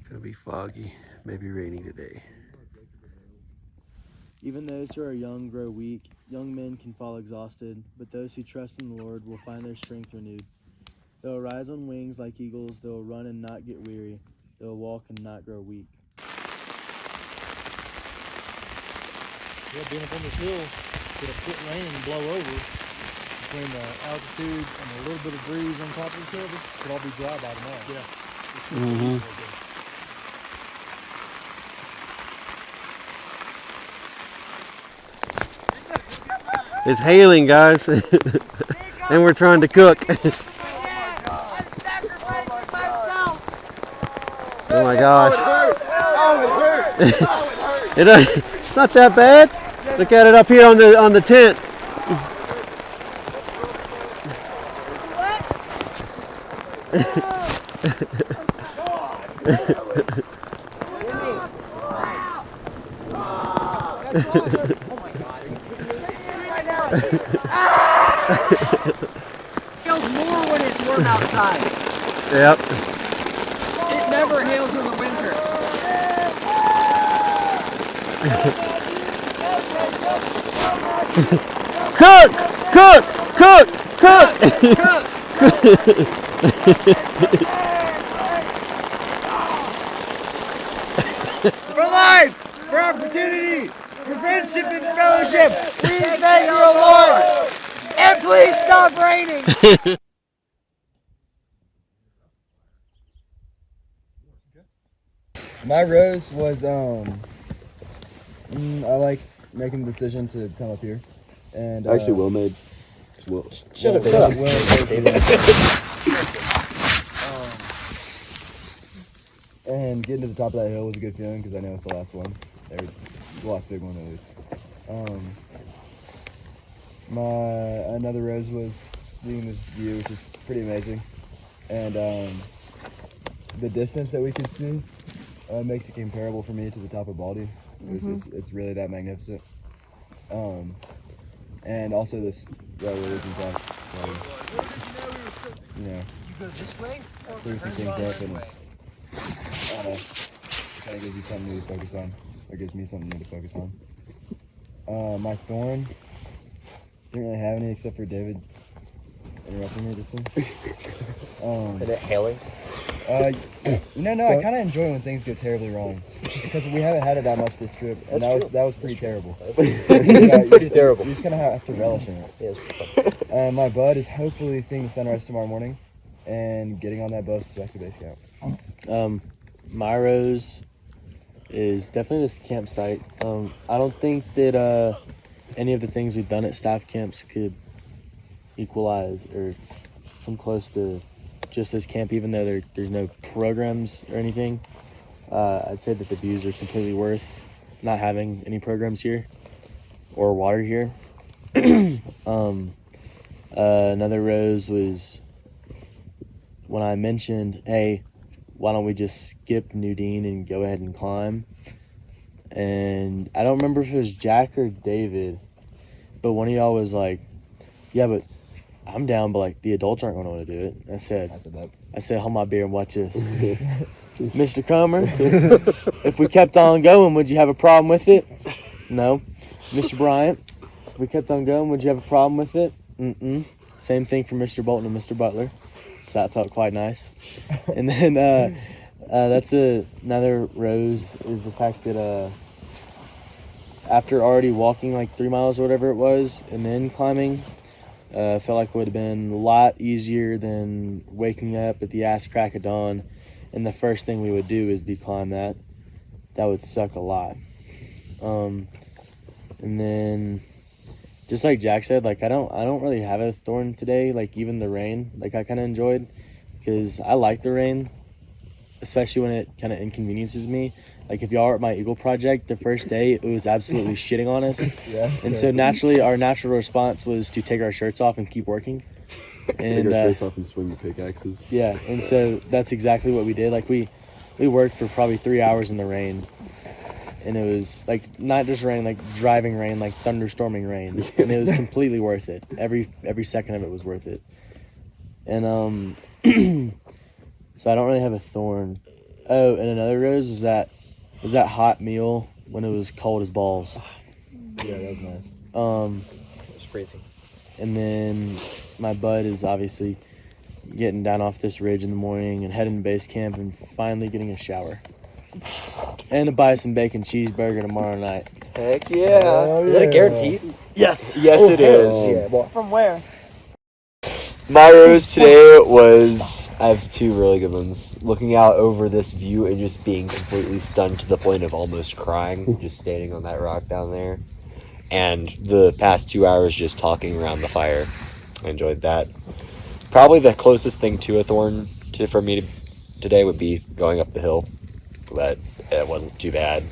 Gonna be foggy, maybe rainy today. Even those who are young grow weak. Young men can fall exhausted, but those who trust in the Lord will find their strength renewed. They will rise on wings like eagles. They will run and not get weary. They will walk and not grow weak. Yeah, being up on this hill, could have quit raining and blow over. Between the altitude and a little bit of breeze on top of this hill, this could all be dry by tomorrow. Yeah. Mm-hmm. It's hailing, guys, and we're trying to cook. Oh my gosh. Oh, it hurts. Oh, it hurts. It's not that bad. Look at it up here on the tent. Feels more when it's warm outside. Yep. It never hails in the winter. Cook! Cook! Cook! Cook! For life, for opportunity, for friendship and fellowship, we thank you, Lord. And please stop raining. My rose was I liked making the decision to come up here, and Actually, Will made. Will. Shut up, and getting to the top of that hill was a good feeling because I know it's the last one, or the last big one at least. Another rose was seeing this view, which is pretty amazing, and the distance that we could see makes it comparable for me to the top of Baldy. It's really that magnificent. And also this religion talk was, you know, bring some things up and kind of gives you something new to focus on, or gives me something new to focus on. My thorn, didn't really have any except for David interrupting me just then. And it hailing? No, I kind of enjoy when things go terribly wrong because we haven't had it that much this trip, and that was pretty terrible. Pretty terrible. You just kind of have to relish in it. Yeah, it's fun. My bud is hopefully seeing the sunrise tomorrow morning and getting on that bus back to base camp. My rose is definitely this campsite. I don't think that any of the things we've done at staff camps could equalize or come close to just this camp, even though there's no programs or anything. I'd say that the views are completely worth not having any programs here or water here. Another rose was when I mentioned, hey, why don't we just skip Nudine and go ahead and climb? And I don't remember if it was Jack or David, but one of y'all was like, yeah, but I'm down, but like the adults aren't going to want to do it. I said hold my beer and watch this. Mr. Comer, if we kept on going, would you have a problem with it? No. Mr. Bryant, if we kept on going, would you have a problem with it? Mm-mm. Same thing for Mr. Bolton and Mr. Butler. So that felt quite nice. And then that's another rose is the fact that after already walking like 3 miles or whatever it was and then climbing, I felt like it would have been a lot easier than waking up at the ass crack of dawn and the first thing we would do is be climb that. That would suck a lot. And then just like Jack said, like I don't really have a thorn today, like even the rain, like I kind of enjoyed because I like the rain, especially when it kind of inconveniences me. Like if y'all are at my Eagle project, the first day it was absolutely shitting on us. And so naturally our natural response was to take our shirts off and keep working. And take our shirts off and swing the pickaxes. Yeah, and so that's exactly what we did. Like we worked for probably 3 hours in the rain. And it was like not just rain, like driving rain, like thunderstorming rain. And it was completely worth it. Every second of it was worth it. And so I don't really have a thorn. Oh, and another rose was that hot meal when it was cold as balls. Yeah, that was nice. It was freezing. And then my bud is obviously getting down off this ridge in the morning and heading to base camp and finally getting a shower. And to buy some bacon cheeseburger tomorrow night. Heck yeah. Is that a guarantee? Yes. Yes, it is. Yeah. Well, From where? my rose today was, I have two really good ones. Looking out over this view and just being completely stunned to the point of almost crying, just standing on that rock down there. And the past 2 hours just talking around the fire. I enjoyed that. Probably the closest thing to a thorn for me today would be going up the hill. But it wasn't too bad.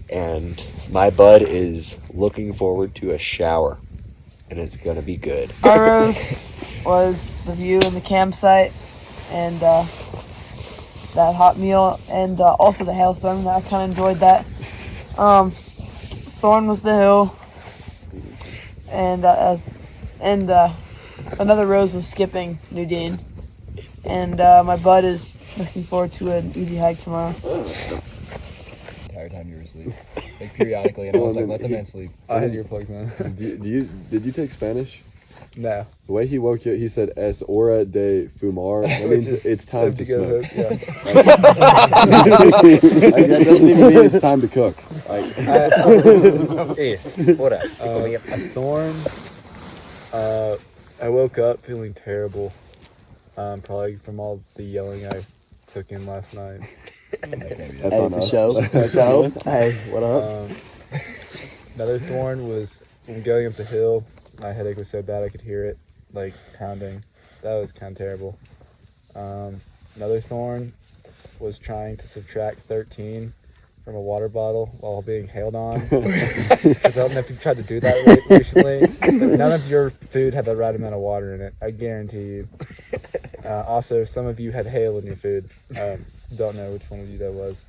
And my bud is looking forward to a shower. And it's going to be good. My rose was the view in the campsite and that hot meal and also the hailstorm. I kind of enjoyed that. Thorn was the hill, and another rose was skipping Nudine. And my bud is looking forward to an easy hike tomorrow. Entire time you were asleep, like periodically, and I was like, let the man sleep. I had earplugs in. Did you take Spanish? No. The way he woke you, he said "Es hora de fumar." That means it's time to smoke. Yeah. Like, that doesn't even mean it's time to cook. Like, A thorn. I woke up feeling terrible. Probably from all the yelling I took in last night. That's on us. So, hey, what up? Another thorn was when going up the hill. My headache was so bad I could hear it, like, pounding. That was kind of terrible. Another thorn was trying to subtract 13 from a water bottle while being hailed on. Because I don't know if you've tried to do that recently, but none of your food had the right amount of water in it. I guarantee you. Also, some of you had hail in your food. Don't know which one of you that was.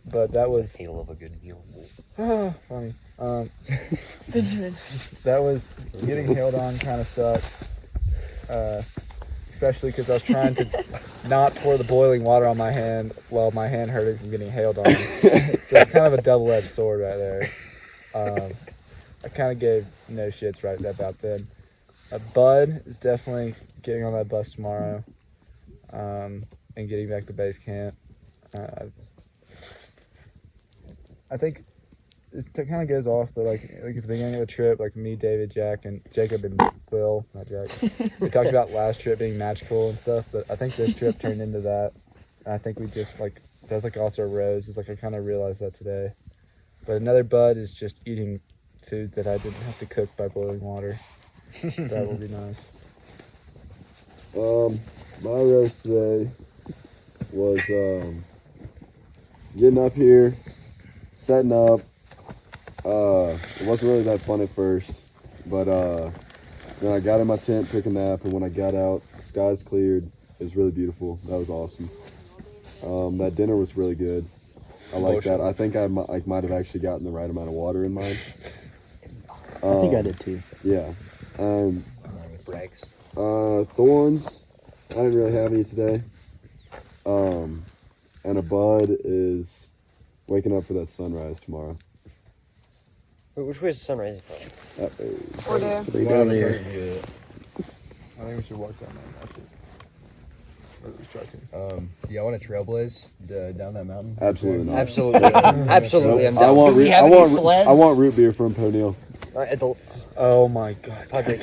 But that was hail of a good meal. Funny. That was getting hailed on kind of sucked. Especially because I was trying to not pour the boiling water on my hand while my hand hurted from getting hailed on. So it's kind of a double-edged sword right there. I kind of gave no shits right about then. Bud is definitely getting on that bus tomorrow and getting back to base camp. I think it kind of goes off, but like at the beginning of the trip, like me, David, Jack, and Jacob and Will, not Jack, we talked about last trip being magical and stuff, but I think this trip turned into that. And I think we just like, that's like also a rose. It's like I kind of realized that today. But another bud is just eating food that I didn't have to cook by boiling water. That will be nice. my roast today was getting up here, setting up. It wasn't really that fun at first, but then I got in my tent, took a nap, and when I got out, the skies cleared. It was really beautiful. That was awesome. That dinner was really good. I like that. I think I might have actually gotten the right amount of water in mine. I think I did too. Yeah. Brags. Thorns, I didn't really have any today. And a bud is waking up for that sunrise tomorrow. Wait, which way is the sun rising from? That way. Or there. Down there. I think we should walk down that after. Let's try to. Do y'all want to trailblaze down that mountain? Absolutely not. Absolutely. Absolutely. I'm down. I want, Do we have any sleds? I want root beer from Ponil. Adults. Oh my god. Padre.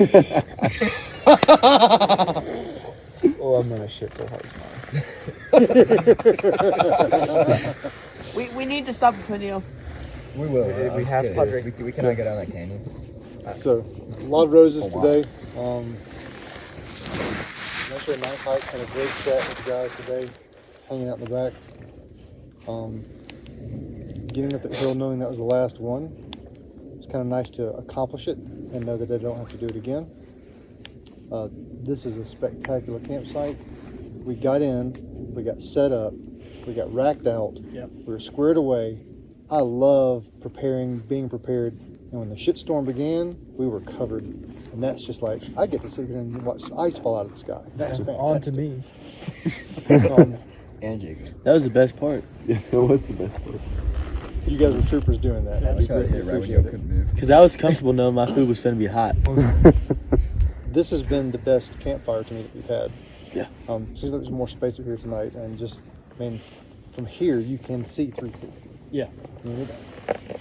Oh, I'm gonna shit so hard. We need to stop at Ponil. We will. We have Padre. We cannot go down that canyon. So, a lot of roses today. Actually a nice hike, had a great chat with the guys today, hanging out in the back. Getting up the hill knowing that was the last one. It's kind of nice to accomplish it and know that I don't have to do it again. This is a spectacular campsite. We got in, we got set up, we got racked out, we were squared away. I love being prepared. And when the shitstorm began, we were covered. And that's just like, I get to sit here and watch ice fall out of the sky. That's fantastic. On to me. And Jacob. That was the best part. Yeah, that was the best part. You guys were troopers doing that. I tried to hit right when you couldn't move. Because I was comfortable knowing my food was finna be hot. This has been the best campfire to me that we've had. Yeah. Seems like there's more space up here tonight, and just, I mean, from here you can see 3 feet. Yeah. I mean,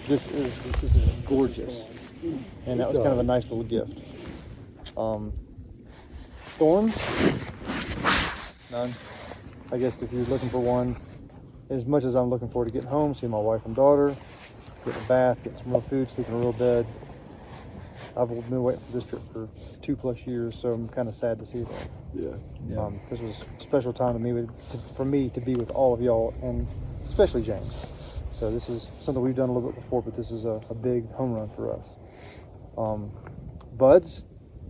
this is gorgeous, and that was kind of a nice little gift. Thorns? None. I guess if you're looking for one, as much as I'm looking forward to getting home, seeing my wife and daughter, getting a bath, getting some real food, sleeping in a real bed. I've been waiting for this trip for 2+ years, so I'm kind of sad to see that. Yeah. This was a special time for me to be with all of y'all, and especially James. So this is something we've done a little bit before, but this is a big home run for us. Buds,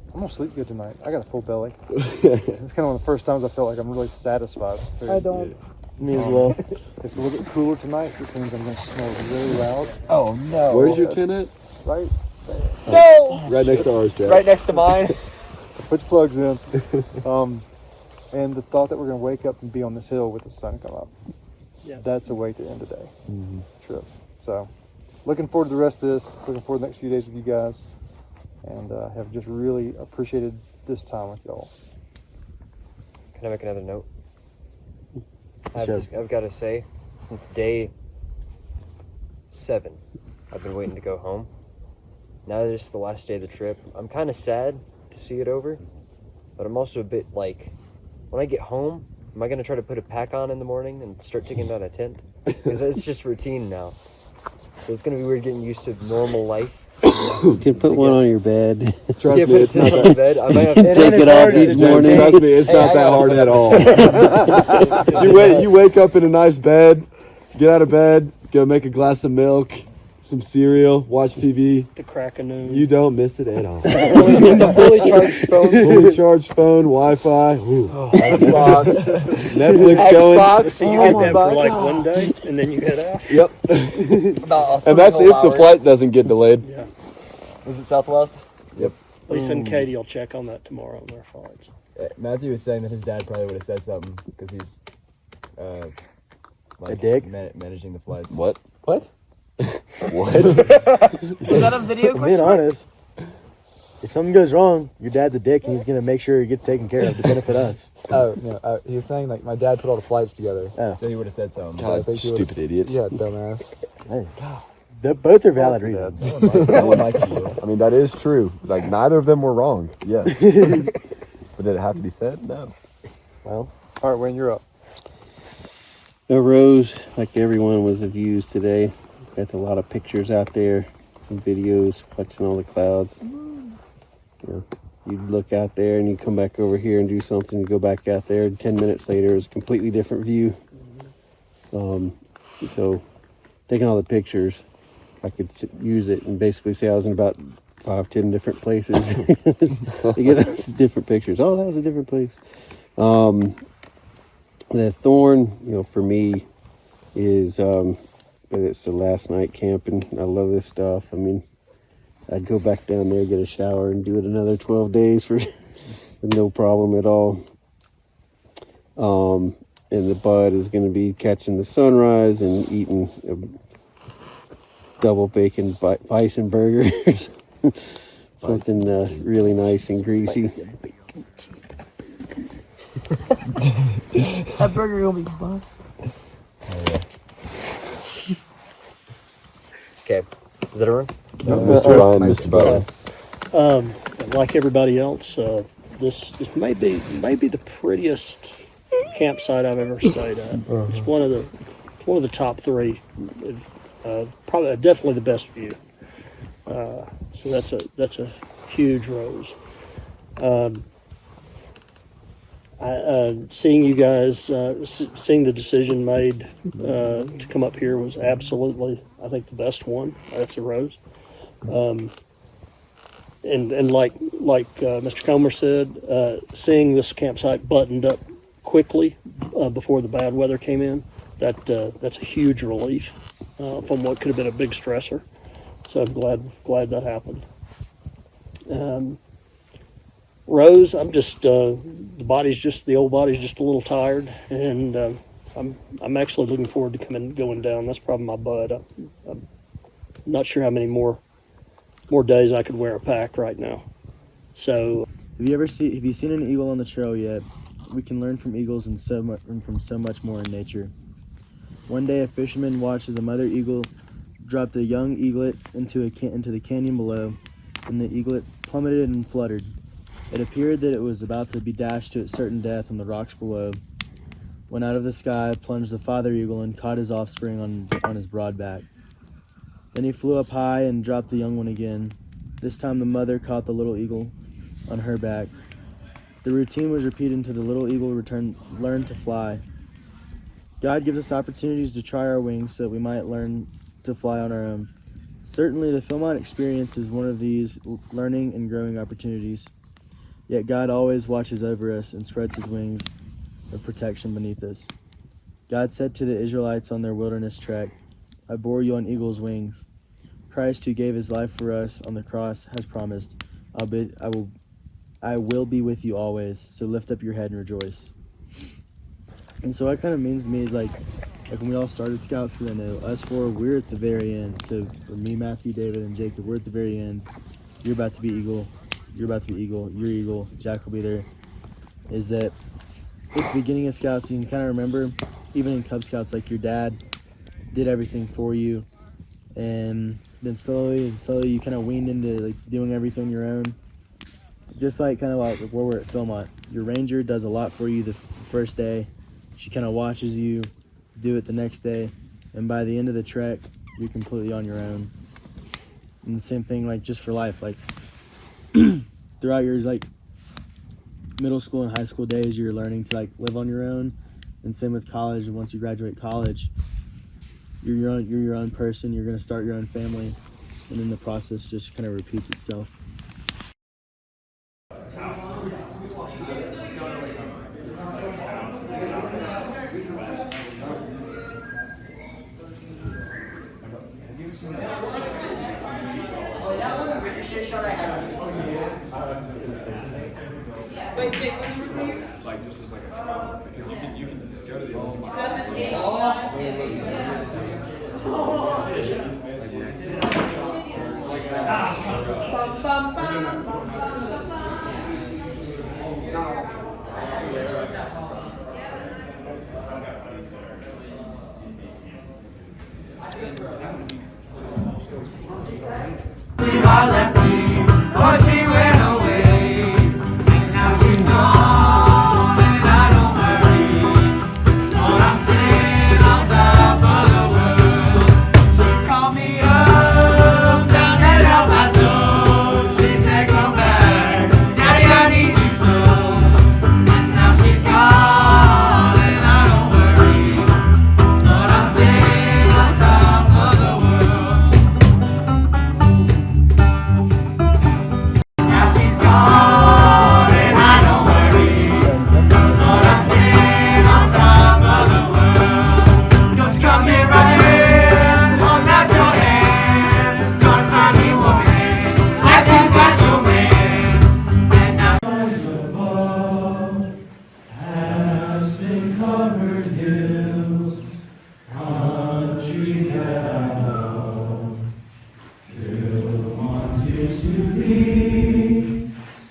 I'm gonna sleep good tonight. I got a full belly. It's kind of one of the first times I felt like I'm really satisfied. I don't. Me as well. It's a little bit cooler tonight, which means I'm gonna snore really loud. Oh no. Where's your tent at? Right there. No! Right next to ours, Jack. Right next to mine. So put your plugs in. And the thought that we're going to wake up and be on this hill with the sun come up. Yeah. That's a way to end a day trip. So looking forward to the rest of this, looking forward to the next few days with you guys, and have just really appreciated this time with y'all. Can I make another note? I've got to say, since day 7, I've been waiting to go home. Now that it's the last day of the trip, I'm kind of sad to see it over, but I'm also a bit like, when I get home, am I going to try to put a pack on in the morning and start taking down a tent? Because it's just routine now. So it's going to be weird getting used to normal life. You can put one on your bed. Trust me, it's not on the bed. I might have to take it off each morning. Trust me, it's not that hard at all. You wake up in a nice bed, get out of bed, go make a glass of milk, some cereal, watch TV. The crack of noon. You don't miss it at all. The fully charged phone. Fully charged phone, Wi-Fi. Xbox. Netflix going. So you get them for like one day, and then you head out. Yep. And that's if the flight doesn't get delayed. Yeah. Was it Southwest? Yep. Lisa and Katie will check on that tomorrow on their flights. Matthew was saying that his dad probably would have said something because he's a dick? Managing the flights. What? What? What? Is that a video question? Being honest, if something goes wrong, your dad's a dick and he's going to make sure it gets taken care of to benefit us. Oh, no, he was saying like my dad put all the flights together. Oh. So he would have said something. So I think he would've- Stupid idiot. Yeah, dumbass. Hey, both are valid reasons. No one likes you. I mean, that is true. Like, neither of them were wrong. Yes. But did it have to be said? No. Well, all right, Wayne, you're up. The Rose, like everyone, was the views today. Got a lot of pictures out there, some videos, watching all the clouds. You know, you look out there and you come back over here and do something, you go back out there, 10 minutes later it's a completely different view. So taking all the pictures, I could use it and basically say I was in about 5-10 different places. You get those different pictures. Oh, that was a different place. The thorn, you know, for me is it's the last night camping. I love this stuff. I mean, I'd go back down there, get a shower, and do it another 12 days for no problem at all. And the bud is going to be catching the sunrise and eating a double bacon bison burgers. Something really nice and greasy. That burger will be bust. Okay, is that everyone? Mr. Ryan, Mr. Butler. Like everybody else, this may be the prettiest campsite I've ever stayed at. It's one of the top 3. Probably definitely the best view. So that's a huge Rose. Seeing you guys, seeing the decision made to come up here was absolutely, I think, the best one. That's a Rose. And like Mr. Comer said, seeing this campsite buttoned up quickly before the bad weather came in, that's a huge relief from what could have been a big stressor. So I'm glad that happened. Rose, I'm just the old body's just a little tired, and I'm actually looking forward to going down. That's probably my bud. I'm not sure how many more days I could wear a pack right now. So, have you seen an eagle on the trail yet? We can learn from eagles and from so much more in nature. One day, a fisherman watched as a mother eagle dropped a young eaglet into the canyon below, and the eaglet plummeted and fluttered. It appeared that it was about to be dashed to its certain death on the rocks below, when out of the sky plunged the father eagle and caught his offspring on his broad back. Then he flew up high and dropped the young one again. This time the mother caught the little eagle on her back. The routine was repeated until the little eagle learned to fly. God gives us opportunities to try our wings so that we might learn to fly on our own. Certainly the Philmont experience is one of these learning and growing opportunities. Yet God always watches over us and spreads his wings of protection beneath us. God said to the Israelites on their wilderness trek, I bore you on eagle's wings. Christ, who gave his life for us on the cross, has promised, I will I will be with you always, so lift up your head and rejoice. And so what kind of means to me is like when we all started Scouts, because I know us four, we're at the very end. So for me, Matthew, David, and Jacob, we're at the very end. You're about to be Eagle. You're about to be Eagle. You're Eagle. Jack will be there. Is that at the beginning of Scouts, you can kind of remember, even in Cub Scouts, like your dad did everything for you. And then slowly you kind of weaned into like doing everything your own. Just like kind of like where we're at Philmont. Your ranger does a lot for you the first day. She kind of watches you do it the next day. And by the end of the trek, you're completely on your own. And the same thing like just for life. Like throughout your like middle school and high school days, you're learning to like live on your own. And same with college. And once you graduate college, you're your own person. You're going to start your own family. And then the process just kind of repeats itself. Wait, what numbers are yours? Like just as like a trial, because you can go to the old 17. Bum, bum, bum, I left me, or she went away, and now she's gone, and I don't worry, but I'm sitting on top of the world. She called me up, down at El Paso, she said come back, Daddy I need you so, and now she's gone, and I don't worry, but I'm sitting on top of the world.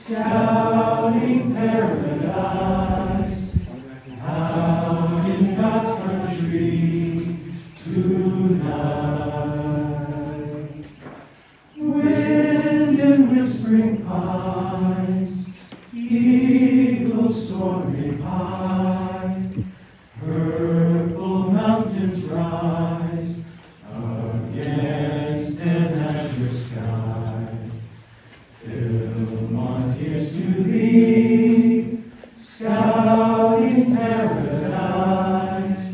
Scouting paradise, out in God's country tonight. Wind and whispering pines, eagles soaring high, purple mountains rise against an azure sky. Philmont, here's to thee, scouting paradise,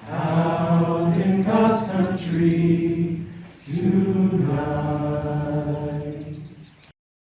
out in God's country tonight.